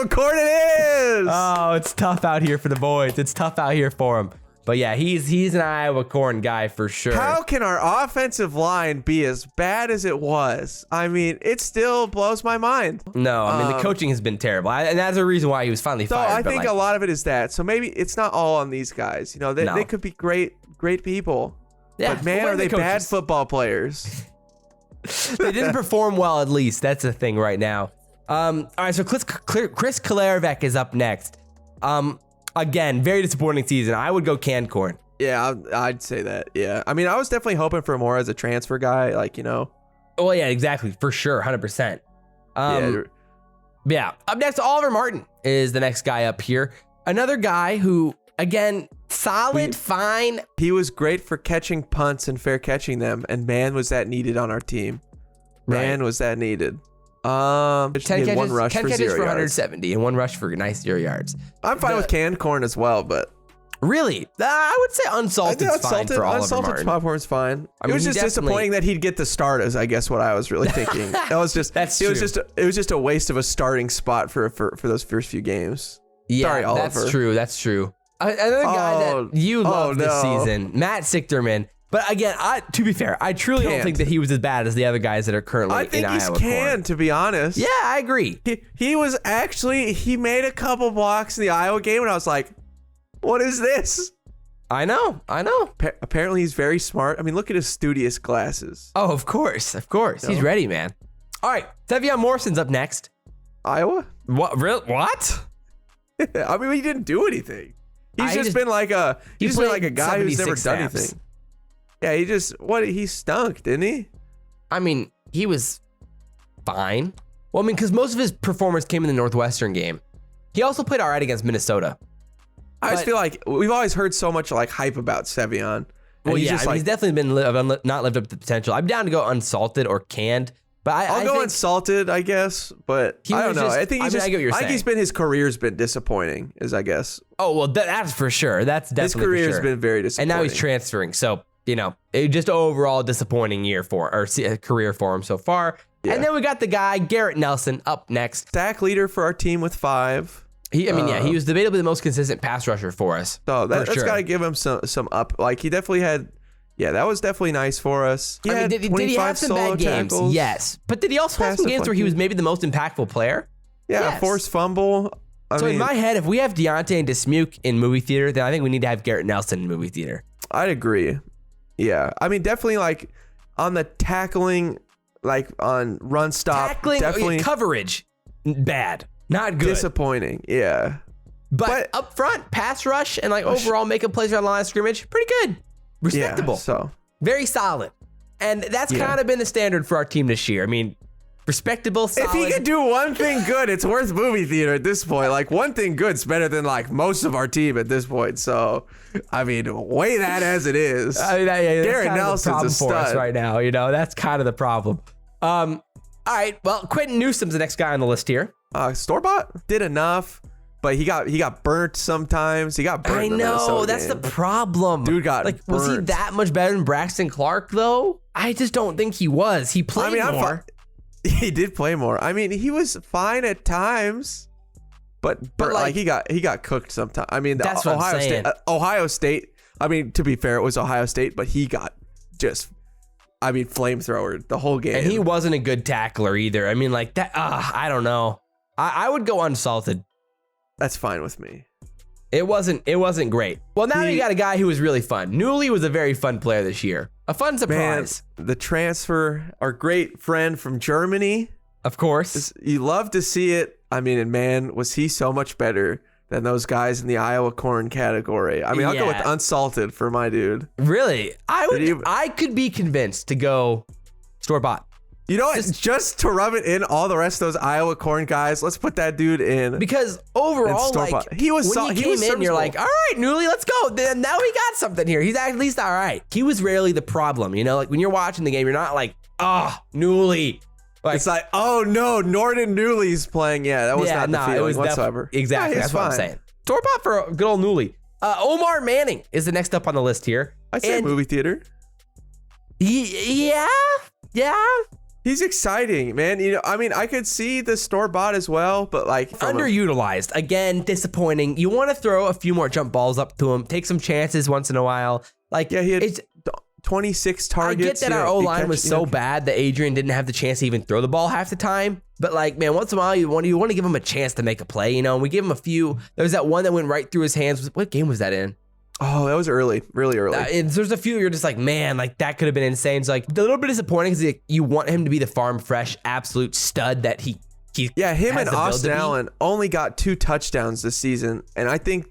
corn it is. Oh, it's tough out here for the boys. It's tough out here for him. But yeah, he's an Iowa corn guy for sure. How can our offensive line be as bad as it was? I mean, it still blows my mind. No, I mean, the coaching has been terrible. And that's the reason why he was finally fired. I think a lot of it is that. So maybe it's not all on these guys. They could be great people. Yeah, but man, are they bad football players. They didn't perform well, at least. That's the thing right now. All right, so Chris Kolarevec is up next. Again, very disappointing season. I would go canned corn. Yeah, I'd say that. Yeah. I mean, I was definitely hoping for more as a transfer guy, Oh, yeah, exactly. For sure. 100%. Yeah. Up next, Oliver Martin is the next guy up here. Another guy who, again, solid, fine. He was great for catching punts and fair catching them. And man, was that needed on our team. Man, was that needed. 10 catches, one rush 10 for catches for 170 and one rush for nice 0 yards. I'm fine with canned corn as well, but really, I would say unsalted fine for Oliver Martin. Unsalted popcorn's fine. It was just disappointing that he'd get the start. Is I guess what I was really thinking. That was just it was just a waste of a starting spot for those first few games. Yeah, sorry, Oliver. That's true. Another guy that you love this season, Matt Sichterman. But again, to be fair, I truly don't think that he was as bad as the other guys that are currently in Iowa. I think he's canned, to be honest. Yeah, I agree. He made a couple blocks in the Iowa game, and I was like, what is this? I know. Apparently, he's very smart. I mean, look at his studious glasses. Oh, of course. He's ready, man. All right, Tevion Morrison's up next. Iowa? What? What? I mean, he didn't do anything. He's been like a guy who's never done anything. Yeah, he stunk, didn't he? I mean, he was fine. Well, I mean, because most of his performance came in the Northwestern game. He also played all right against Minnesota. I just feel like we've always heard so much like hype about Sevion. Well, he's definitely been not lived up to the potential. I'm down to go unsalted or canned. But I'll go unsalted, I guess. But I don't know. I think he's been his career's been disappointing, I guess. Oh well, that's for sure. That's definitely his career's been very disappointing. And now he's transferring. So just overall disappointing career for him so far. Yeah. And then we got the guy Garrett Nelson up next. Sack leader for our team with 5. He was debatably the most consistent pass rusher for us. So that's got to give him some up. Like he definitely had. Yeah, that was definitely nice for us. Did he have some bad games? Tackles, yes. But did he also have some games where he was maybe the most impactful player? Yeah, yes. Forced fumble. In my head, if we have Deontay and Dismuke in movie theater, then I think we need to have Garrett Nelson in movie theater. I'd agree. Yeah. I mean, definitely like on the tackling, like on run stop. Definitely coverage, bad. Not good. Disappointing. Yeah. But up front, pass rush and like overall making plays around the line of scrimmage, pretty good. Respectable. Yeah, so very solid. And that's kind of been the standard for our team this year. I mean, respectable, solid. If he could do one thing good, it's worth movie theater at this point. Like one thing good's better than like most of our team at this point. So, I mean, weigh that as it is. I mean, Garrett Nelson's a stud for us right now. That's kind of the problem. All right. Well, Quentin Newsom's the next guy on the list here. Store-bought did enough, but he got burnt sometimes. He got burnt. I know, that's the problem. Dude got burnt. Was he that much better than Braxton Clark though? I just don't think he was. He played more. He did play more. I mean, he was fine at times, but like he got cooked sometimes. I mean, that's what I'm saying. Ohio State. I mean, to be fair, it was Ohio State, but he got just, I mean, flamethrower the whole game. And he wasn't a good tackler either. I mean, like that. I don't know. I would go unsalted. That's fine with me. It wasn't great. Well, now you got a guy who was really fun. Newly was a very fun player this year. A fun surprise. Man, the transfer, our great friend from Germany. Of course. You love to see it. I mean, and man, was he so much better than those guys in the Iowa corn category. I mean, I'll go with unsalted for my dude. Really? I could be convinced to go store-bought. You know what? Just to rub it in all the rest of those Iowa corn guys, let's put that dude in. Because overall, like, he was when he came in, you're like, all right, Newly, let's go. Then now we got something here. He's at least all right. He was rarely the problem, you know? Like when you're watching the game, you're not like, Newly. Like, it's like, oh no, Norden Newly's playing. Yeah, that was not the feeling whatsoever. Exactly, that's what I'm saying. Store-bought for good old Newly. Omar Manning is the next up on the list here. I'd say movie theater. Yeah. He's exciting, man. You know, I mean, I could see the store-bought as well, but like underutilized. Again, disappointing. You want to throw a few more jump balls up to him, take some chances once in a while. Like, yeah, he had 26 targets. I get that our O-line was so bad that Adrian didn't have the chance to even throw the ball half the time. But like, man, once in a while, you want to give him a chance to make a play, you know? And we gave him a few. There was that one that went right through his hands. What game was that in? Oh, that was early, really early. And there's a few you're just like, man, like that could have been insane. It's like a little bit disappointing because you want him to be the farm fresh, absolute stud that he him and Austin Allen only got 2 touchdowns this season, and I think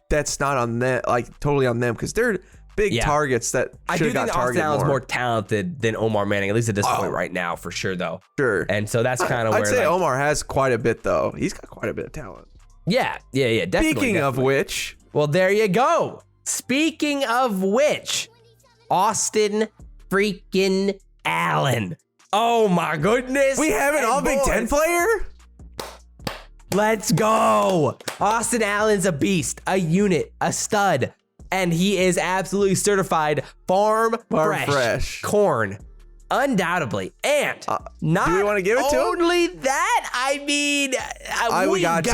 that's not on them, like totally on them, because they're big targets that should have got targeted more. I do think Austin Allen's more talented than Omar Manning, at least at this point right now, for sure, though. Sure. And so that's kind of where I'd say Omar has quite a bit, though. He's got quite a bit of talent. Yeah, definitely. Speaking of which, well, there you go. Speaking of which, Austin freaking Allen. Oh my goodness. We have an all Big Ten player? Let's go. Austin Allen's a beast, a unit, a stud, and he is absolutely certified farm fresh corn. Undoubtedly. And not do we want to give it to him? Only that, I mean, we got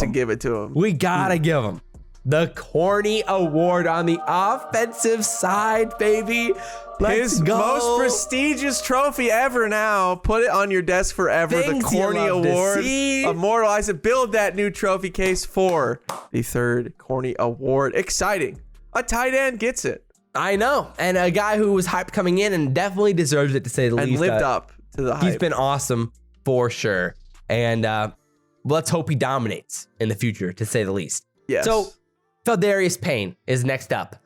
to give it to him. We gotta give him the Corny Award on the offensive side, baby. His most prestigious trophy ever now. Put it on your desk forever. The Corny Award. Immortalize it. Build that new trophy case for the 3rd Corny Award. Exciting. A tight end gets it. I know. And a guy who was hyped coming in and definitely deserves it, to say the least. And lived up to the hype. He's been awesome for sure. And let's hope he dominates in the future, to say the least. Yes. So Feldarius Payne is next up.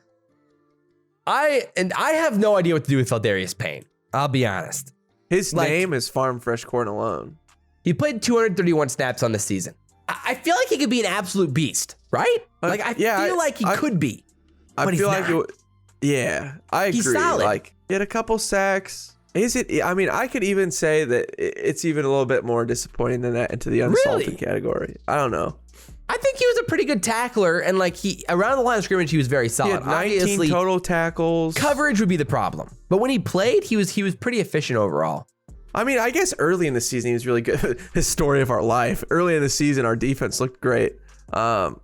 I have no idea what to do with Feldarius Payne. I'll be honest. His name is Farm Fresh Corn alone. He played 231 snaps on the season. I feel like he could be an absolute beast, right? Like I feel like he could be. But I feel like I agree. He's solid. Like he had a couple sacks. Is it? I mean, I could even say that it's even a little bit more disappointing than that into the unsalted category. I don't know. I think he was a pretty good tackler, and like around the line of scrimmage, he was very solid. He had 19 Obviously, total tackles. Coverage would be the problem, but when he played, he was pretty efficient overall. I mean, I guess early in the season he was really good. His story of our life. Early in the season, our defense looked great. I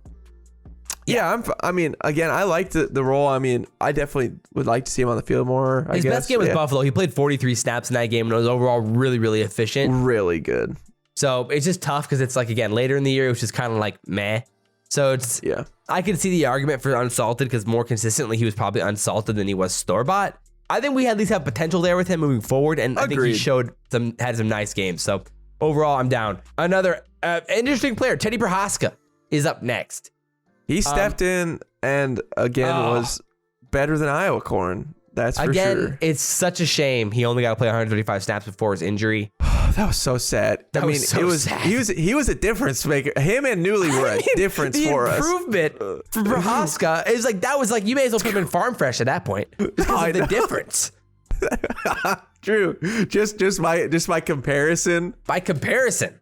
mean, again, I liked the role. I mean, I definitely would like to see him on the field more. His best game was Buffalo. He played 43 snaps in that game and was overall really, really efficient. Really good. So it's just tough because it's like, again, later in the year, it was just kind of like meh. So it's, I can see the argument for unsalted because more consistently, he was probably unsalted than he was store-bought. I think we at least have potential there with him moving forward. And I think he had some nice games. So overall, I'm down. Another interesting player, Teddy Prohaska, is up next. He stepped in and again was better than Iowa corn. That's for sure. It's such a shame he only got to play 135 snaps before his injury. That was so sad. He was a difference maker. Him and Newly were a difference for us. The improvement for Prohaska is like, that was like, you may as well put him in farm fresh at that point because of the difference. True. Just my comparison. By comparison,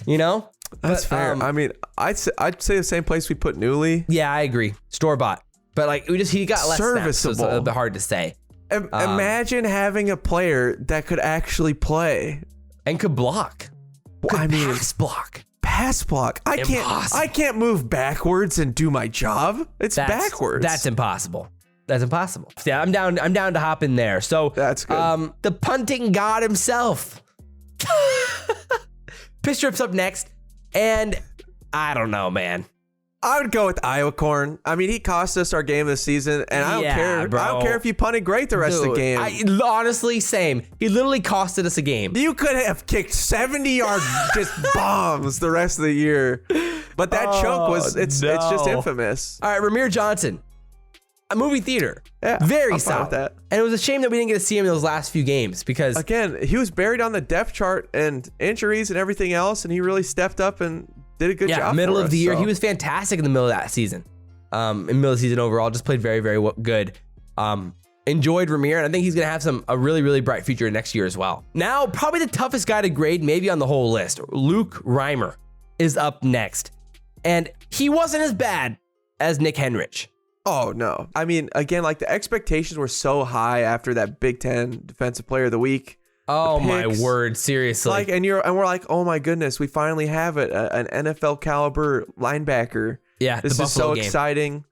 you know? That's fair. I mean, I'd say the same place we put Newly. Yeah, I agree. Store-bought. But like he got less snaps, so it's a bit hard to say. Imagine having a player that could actually play and could block. Pass block. I can't move backwards and do my job. It's backwards. That's impossible. Yeah, I'm down to hop in there. So that's good. The punting god himself. Pitch Strip's up next, and I don't know, man. I would go with Iowa Corn. I mean, he cost us our game this season, and I don't care. Bro. I don't care if you punted great the rest of the game. Honestly, same. He literally costed us a game. You could have kicked 70-yard just bombs the rest of the year, but that chunk was it's just infamous. All right, Ramir Johnson, a movie theater. Yeah, very I'm solid. fine with that. And it was a shame that we didn't get to see him in those last few games because again, he was buried on the depth chart and injuries and everything else, and he really stepped up and did a good job. Yeah, middle of the year. He was fantastic in the middle of that season. In the middle of the season overall, just played very, very good. Enjoyed Ramir, and I think he's going to have a really, really bright future next year as well. Now, probably the toughest guy to grade maybe on the whole list. Luke Reimer is up next. And he wasn't as bad as Nick Henrich. Oh, no. I mean, again, like the expectations were so high after that Big Ten Defensive Player of the Week. Oh my word, seriously. Like, and we're like, oh my goodness, we finally have it. An NFL caliber linebacker. Yeah, this is so exciting.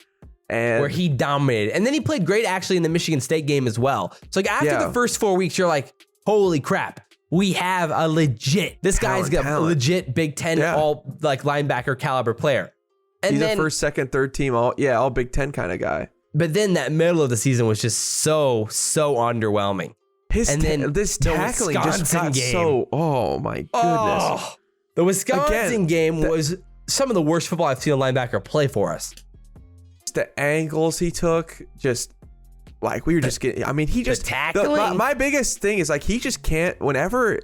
And where he dominated. And then he played great actually in the Michigan State game as well. So like after the first 4 weeks, you're like, holy crap, we this guy's got a legit Big Ten all like linebacker caliber player. And he's then a first, second, third team, all Big Ten kind of guy. But then that middle of the season was just so underwhelming. This tackling just got so, oh my goodness. Oh, the Wisconsin game was some of the worst football I've seen a linebacker play for us. The angles he took, just like we were just getting, I mean, he just, tackling. My biggest thing is like, he just can't, whenever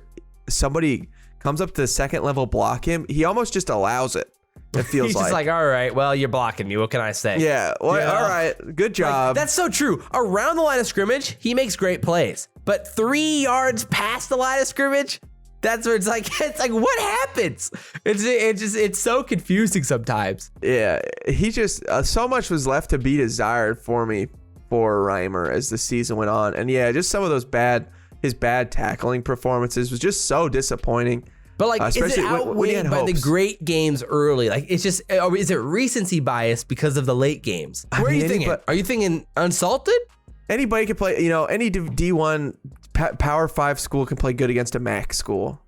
somebody comes up to the second level block him, he almost just allows it. It feels He's like. He's just like, all right, well, you're blocking me. What can I say? Yeah, well, all right, good job. Like, that's so true. Around the line of scrimmage, he makes great plays. But 3 yards past the line of scrimmage, that's where it's like what happens? It's so confusing sometimes. Yeah, he just so much was left to be desired for me for Reimer as the season went on, and yeah, just some of those his bad tackling performances was just so disappointing. But like, is it outweighed by the great games early? Like, it's just, is it recency bias because of the late games? Where are you thinking? Are you thinking unsalted? Anybody can play, any D1 Power 5 school can play good against a MAC school.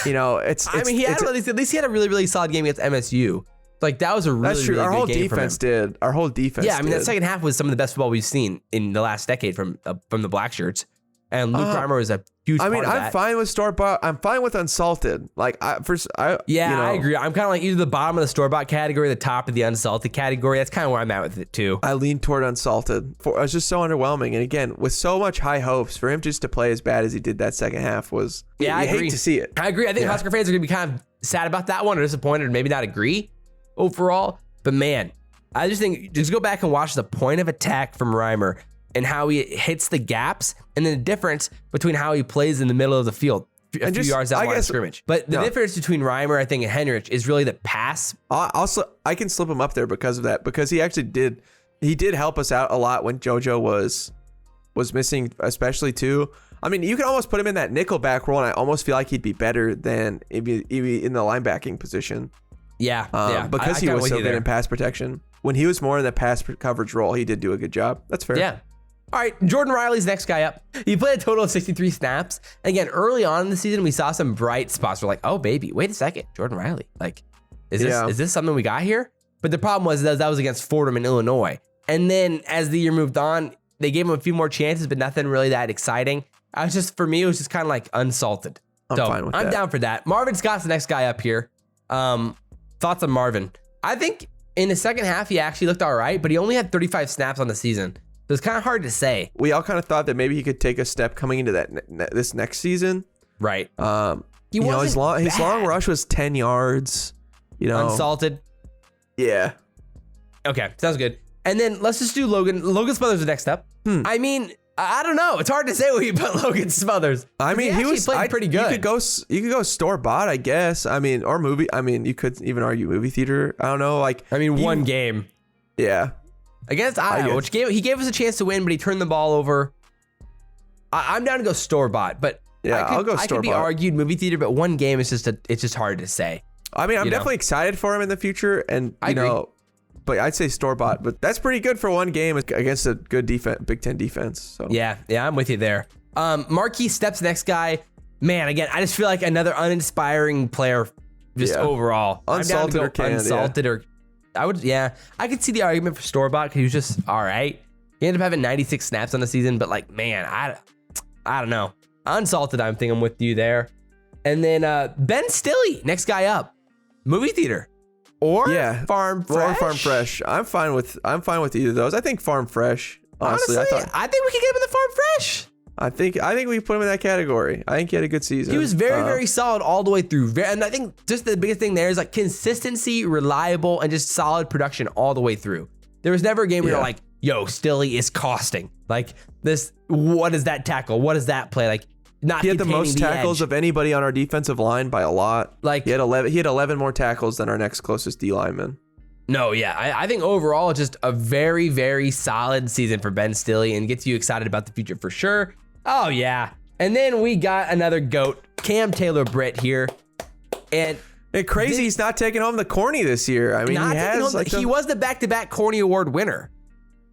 It's. I mean, at least he had a really, really solid game against MSU. Like, that was a really, that's true. Really Our whole good game defense from him. did. Our whole defense. Yeah, I mean, that second half was some of the best football we've seen in the last decade from the Black Shirts. And Luke Reimer was a huge part of that. I'm fine with store-bought. I'm fine with unsalted. Like, I agree. I'm kind of like either the bottom of the store-bought category, the top of the unsalted category. That's kind of where I'm at with it, too. I lean toward unsalted. It was just so underwhelming. And again, with so much high hopes, for him just to play as bad as he did that second half was... Yeah, I agree. Hate to see it. I agree. I think Husker fans are going to be kind of sad about that one or disappointed or maybe not agree overall. But, man, I just think just go back and watch the point of attack from Reimer and how he hits the gaps, and then the difference between how he plays in the middle of the field, a few yards out line of scrimmage. But the difference between Reimer, I think, and Henrich is really the pass. Also, I can slip him up there because of that, because he actually did help us out a lot when JoJo was missing, especially too. I mean, you can almost put him in that nickelback role, and I almost feel like he'd be better than if he in the linebacking position. Yeah, because he was so good in pass protection. When he was more in the pass coverage role, he did do a good job. That's fair. Yeah. All right, Jordan Riley's next guy up. He played a total of 63 snaps. And again, early on in the season, we saw some bright spots. We're like, oh, baby, wait a second. Jordan Riley. Like, is this something we got here? But the problem was that was against Fordham in Illinois. And then as the year moved on, they gave him a few more chances, but nothing really that exciting. For me, it was just kind of like unsalted. I'm fine with that. I'm down for that. Marvin Scott's the next guy up here. Thoughts on Marvin? I think in the second half, he actually looked all right, but he only had 35 snaps on the season. So it's kind of hard to say. We all kind of thought that maybe he could take a step coming into this next season. Right. His long rush was 10 yards. Unsalted. Yeah. Okay, sounds good. And then let's just do Logan. Logan Smothers the next up. I mean, I don't know. It's hard to say when you put Logan Smothers. I mean, he was played pretty good. You could go store bought, I guess. I mean, or movie. I mean, you could even argue movie theater. I don't know. Like, I mean, one game. Yeah. Against Iowa, which he gave us a chance to win, but he turned the ball over. I'm down to go store bought, but yeah, I'll go store bought. I could be argued movie theater, but one game is just hard to say. I mean, I'm definitely excited for him in the future, and you know, but I'd say store bought. But that's pretty good for one game against a good defense, Big Ten defense. So yeah, I'm with you there. Marquis Steps, next guy. Man, again, I just feel like another uninspiring player, just overall. Unsalted or canned. Unsalted or I could see the argument for store bought because he was just all right. He ended up having 96 snaps on the season, but like, man, I don't know. Unsalted, I'm thinking I'm with you there. And then Ben Stilley, next guy up. Movie theater. Or Farm Fresh. Or Farm Fresh. I'm fine with either of those. I think Farm Fresh. Honestly, I think we could get him in the Farm Fresh. I think we put him in that category. I think he had a good season. He was very solid all the way through. And I think just the biggest thing there is like consistency, reliable, and just solid production all the way through. There was never a game where you're like, yo, Stilley is costing. Like this, what is that tackle? What is that play? Like not he had the most tackles of anybody on our defensive line by a lot. Like he had 11 more tackles than our next closest D lineman. No, yeah. I think overall just a very, very solid season for Ben Stilley and gets you excited about the future for sure. Oh, yeah. And then we got another GOAT, Cam Taylor Britt here. And crazy he's not taking home the Corny this year. I mean, he was the back-to-back Corny Award winner.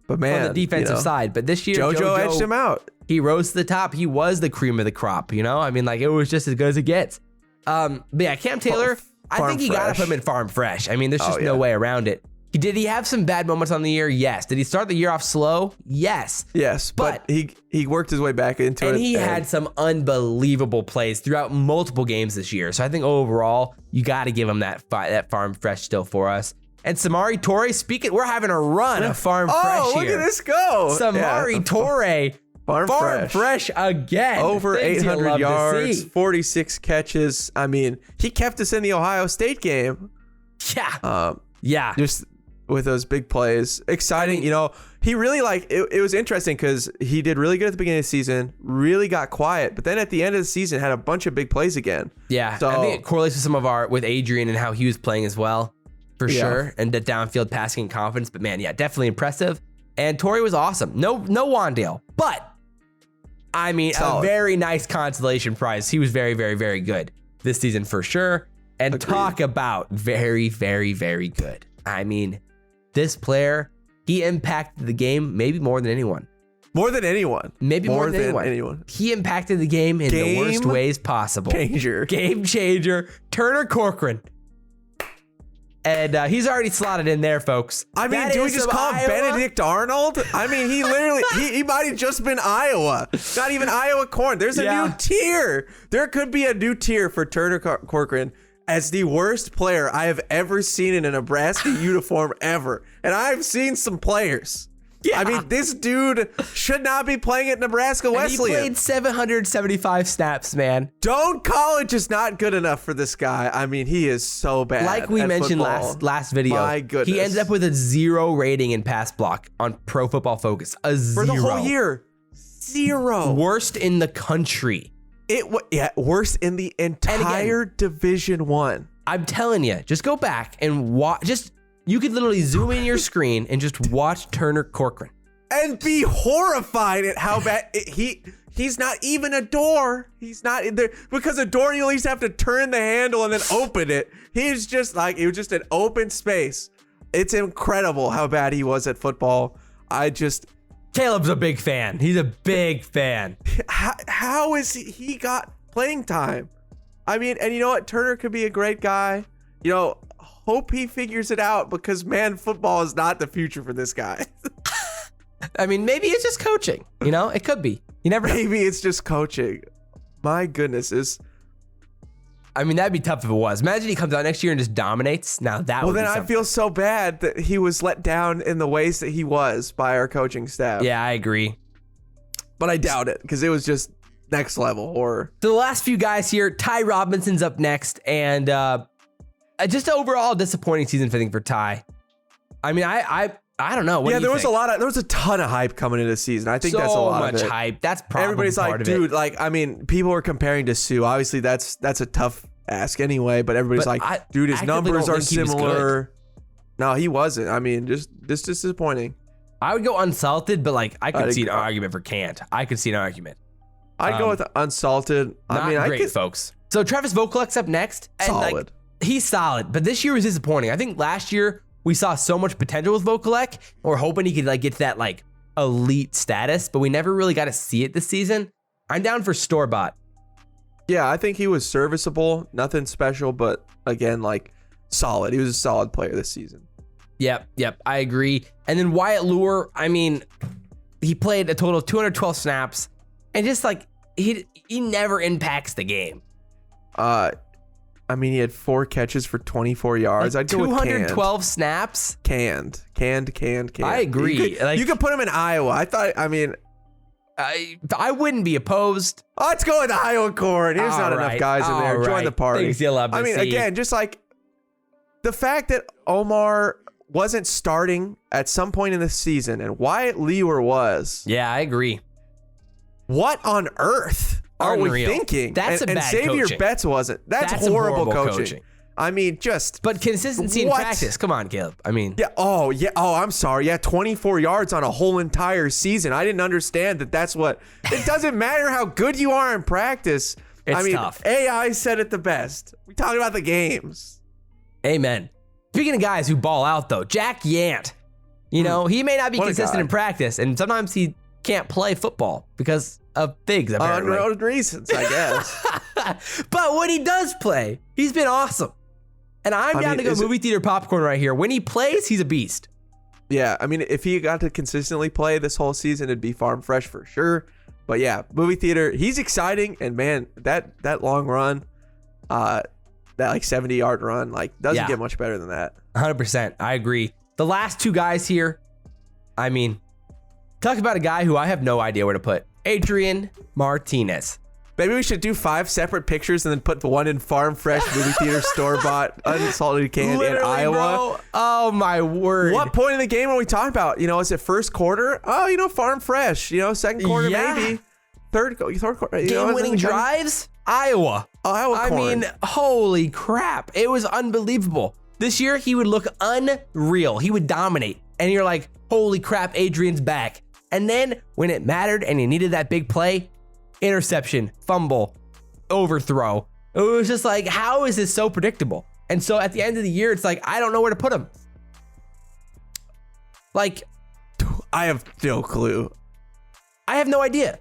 But man, on the defensive side. But this year, JoJo edged him out. He rose to the top. He was the cream of the crop, you know? I mean, like, it was just as good as it gets. But yeah, Cam Taylor, I think you got to put him in Farm Fresh. I mean, there's just no way around it. Did he have some bad moments on the year? Yes. Did he start the year off slow? Yes. Yes, but he worked his way back into it. And he had some unbelievable plays throughout multiple games this year. So I think overall, you got to give him that Farm Fresh still for us. And Samori Toure, we're having a run of Farm Fresh here. Oh, look at this go. Samori Toure. Farm Fresh again. Over 800 yards, 46 catches. I mean, he kept us in the Ohio State game. Yeah. Just with those big plays. Exciting. You know, he really it was interesting because he did really good at the beginning of the season, really got quiet, but then at the end of the season had a bunch of big plays again. Yeah. So, I think it correlates with with Adrian and how he was playing as well, for sure. And the downfield passing and confidence. But man, definitely impressive. And Torrey was awesome. No Wandale, but I mean, a very nice consolation prize. He was very, very, very good this season for sure. And agreed. Talk about very, very, very good. I mean, this player, he impacted the game maybe more than anyone. Maybe more than anyone. He impacted the game in the worst ways possible. Game changer. Turner Corcoran. And he's already slotted in there, folks. I mean, do we just call him Benedict Arnold? I mean, he literally, he might have just been Iowa. Not even Iowa Corn. There's a new tier. There could be a new tier for Turner Corcoran as the worst player I have ever seen in a Nebraska uniform ever. And I've seen some players. Yeah. I mean, this dude should not be playing at Nebraska Wesleyan. He played 775 snaps, man. College is not good enough for this guy. I mean, he is so bad. Like we mentioned last video, my goodness. He ended up with a 0 rating in pass block on Pro Football Focus. A 0. For the whole year. 0. Worst in the country. Worst in the entire Division I. I'm telling you, just go back and watch. You could literally zoom in your screen and just watch Turner Corcoran. And be horrified at how bad he's not even a door. He's not in there because a door you at least have to turn the handle and then open it. He's just it was just an open space. It's incredible how bad he was at football. Caleb's a big fan. He's a big fan. How is he got playing time? I mean, and you know what? Turner could be a great guy. You know, hope he figures it out because, man, football is not the future for this guy. I mean, maybe it's just coaching. You know, it could be. You never know. Maybe it's just coaching. My goodness. I mean, that'd be tough if it was. Imagine he comes out next year and just dominates. Now that would be something. I feel so bad that he was let down in the ways that he was by our coaching staff. Yeah, I agree. But I doubt it because it was just next level. So the last few guys here, Ty Robinson's up next. And just an overall disappointing season, I think, for Ty. I mean, I I don't know. What do you there think? there was a ton of hype coming into the season. I think that's a lot of it. So much hype. That's probably everybody's part like, of dude, it. like, I mean, people were comparing to Sue. Obviously, that's a tough ask anyway. But everybody's dude, his numbers are similar. No, he wasn't. I mean, just disappointing. I would go unsalted, but like I could see an argument for Cant. I could see an argument. I'd go with unsalted. Great, folks. So Travis Vokalek's up next. And solid. He's solid, but this year was disappointing. I think last year we saw so much potential with Vokalek. We're hoping he could like get to that like elite status, but we never really got to see it this season. I'm down for store-bought. Yeah, I think he was serviceable. Nothing special, but again, like solid. He was a solid player this season. Yep, I agree. And then Wyatt Lure, I mean, he played a total of 212 snaps, and just like he never impacts the game. I mean, he had 4 catches for 24 yards. Like I'd go with 212 snaps. Canned. I agree. You could put him in Iowa. I wouldn't be opposed. Let's go with Iowa Corn. There's not enough guys in there. Join the party. Things you'll love to see. Again, just like the fact that Omar wasn't starting at some point in the season and Wyatt Lure was. Yeah, I agree. What on earth are we thinking? That's and bad Xavier coaching. Betts wasn't. That's horrible coaching. I mean, But consistency in practice. Come on, Caleb. I mean. Yeah. Oh, I'm sorry. Yeah, 24 yards on a whole entire season. I didn't understand that. That's what. It doesn't matter how good you are in practice. It's tough. AI said it the best. We talking about the games. Amen. Speaking of guys who ball out, though, Jack Yant. You know, he may not be consistent in practice, and sometimes he can't play football because of things, apparently. Unknown reasons, I guess. But when he does play, he's been awesome. And I'm down to go movie theater popcorn right here. When he plays, he's a beast. Yeah, I mean, if he got to consistently play this whole season, it'd be farm fresh for sure. But yeah, movie theater, he's exciting. And man, that long run, that like 70-yard run, like doesn't get much better than that. 100%. I agree. The last 2 guys here, I mean, talk about a guy who I have no idea where to put. Adrian Martinez. Maybe we should do 5 separate pictures and then put the one in farm fresh, movie theater, store-bought, unsalted canned in Iowa. Bro. Oh, my word. What point in the game are we talking about? Is it first quarter? Oh, farm fresh. Second quarter maybe. Third quarter. Game-winning drives? Iowa. Iowa Corn. I mean, holy crap. It was unbelievable. This year, he would look unreal. He would dominate. And you're like, holy crap, Adrian's back. And then when it mattered and he needed that big play, interception, fumble, overthrow. It was just like, how is this so predictable? And so at the end of the year, it's like, I don't know where to put him. Like, I have no clue. I have no idea.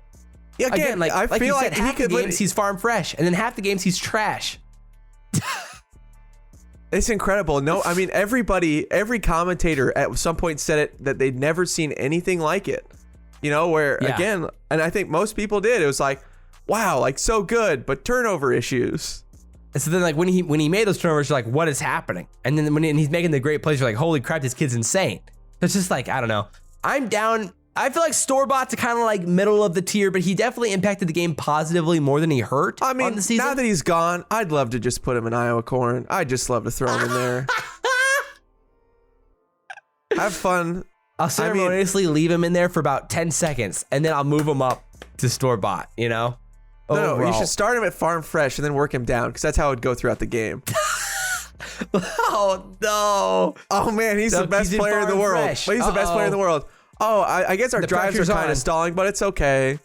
Again, like I feel like half the games he's farm fresh, and then half the games he's trash. It's incredible. No, I mean, every commentator at some point said it that they'd never seen anything like it. Again, and I think most people did. It was like, wow, like so good, but turnover issues. And so then like when he made those turnovers, you're like, what is happening? And then when he's making the great plays, you're like, holy crap, this kid's insane. It's just like, I don't know. I'm down. I feel like store-bought's kind of like middle of the tier, but he definitely impacted the game positively more than he hurt. I mean, on the season. Now that he's gone, I'd love to just put him in Iowa Corn. I'd just love to throw him in there. Have fun. I'll ceremoniously leave him in there for about 10 seconds, and then I'll move him up to store-bought, No, you should start him at farm fresh and then work him down, because that's how it would go throughout the game. Oh, no. Oh, man, he's the best player in the world. But he's the best player in the world. Oh, I guess our drives are kind of stalling, but it's okay.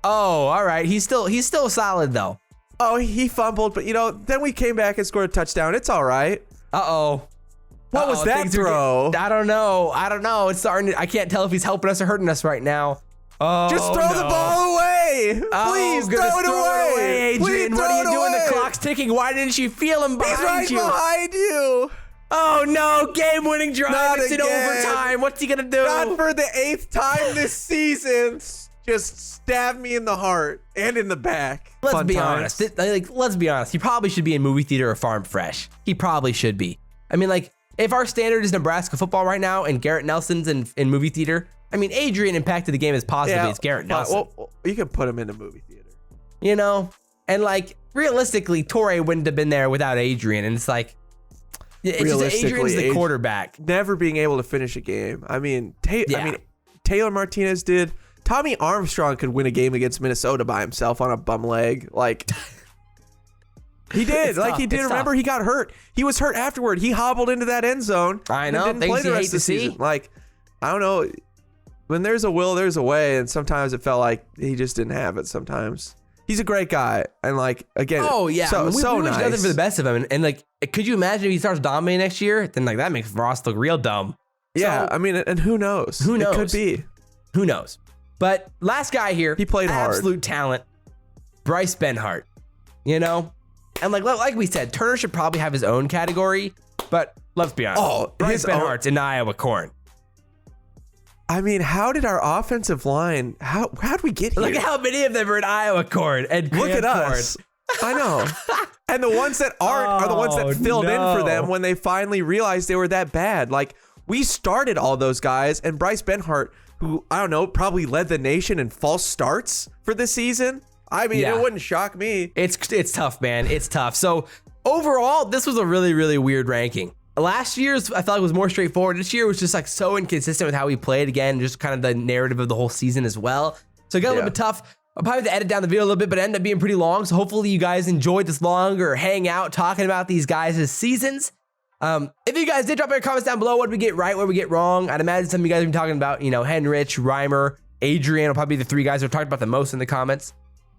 Oh, all right. He's still solid, though. Oh, he fumbled, but, then we came back and scored a touchdown. It's all right. Uh-oh. What was that throw? I don't know. It's starting I can't tell if he's helping us or hurting us right now. Oh, just throw the ball away. Please throw it away. Adrian, please what are you doing? The clock's ticking. Why didn't you feel him behind you? He's right behind you. Oh no, game-winning drive. It's in overtime. What's he gonna do? Not for the 8th time this season. Just stab me in the heart and in the back. Let's be honest. Let's be honest. He probably should be in movie theater or farm fresh. He probably should be. I mean, like, if our standard is Nebraska football right now and Garrett Nelson's in movie theater, I mean, Adrian impacted the game as positively as Garrett Nelson. Well, you can put him in the movie theater. And like, realistically, Torrey wouldn't have been there without Adrian. And it's like, It's just Adrian's the quarterback. Never being able to finish a game. I mean, Taylor Martinez did. Tommy Armstrong could win a game against Minnesota by himself on a bum leg. Like, he did. Remember, he got hurt. He was hurt afterward. He hobbled into that end zone. I know. And didn't play the rest of the season. Like, I don't know. When there's a will, there's a way. And sometimes it felt like he just didn't have it sometimes. He's a great guy. And, like, again, we wish nothing for the best of him. And like, could you imagine if he starts dominating next year? Then, like, that makes Frost look real dumb. Yeah, I mean, and who knows? Who knows? It could be. Who knows? But last guy here, he played hard. Absolute talent, Bryce Benhart. You know, and like we said, Turner should probably have his own category. But let's be honest, Bryce Benhart's in Iowa corn. I mean, how did our offensive line? How did we get here? Look at how many of them are in Iowa corn and look at us. I know. And the ones that aren't are the ones that filled in for them when they finally realized they were that bad. Like, we started all those guys, and Bryce Benhart, who, I don't know, probably led the nation in false starts for this season. I mean, it wouldn't shock me. It's tough, man. It's tough. So overall, this was a really, really weird ranking. Last year's, I felt like was more straightforward. This year was just like so inconsistent with how we played. Again, just kind of the narrative of the whole season as well. So it got a little bit tough. I'll probably have to edit down the video a little bit, but it ended up being pretty long. So hopefully you guys enjoyed this longer hang out talking about these guys' seasons. If you guys did drop your comments down below, what did we get right, what did we get wrong? I'd imagine some of you guys have been talking about, Henrich, Reimer, Adrian will probably be the three guys who are talking about the most in the comments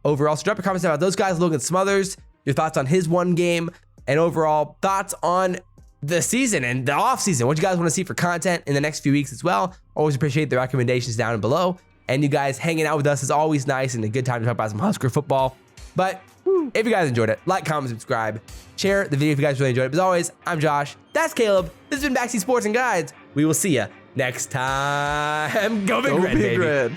overall. So drop your comments about those guys. Logan Smothers, your thoughts on his one game, and overall thoughts on the season and the off season. What you guys want to see for content in the next few weeks as well. Always appreciate the recommendations down below. And you guys hanging out with us is always nice and a good time to talk about some Husker football. But if you guys enjoyed it, like, comment, subscribe, share the video if you guys really enjoyed it. As always, I'm Josh. That's Caleb. This has been Backseat Sports and Guides. We will see you next time. Go Big Red, baby.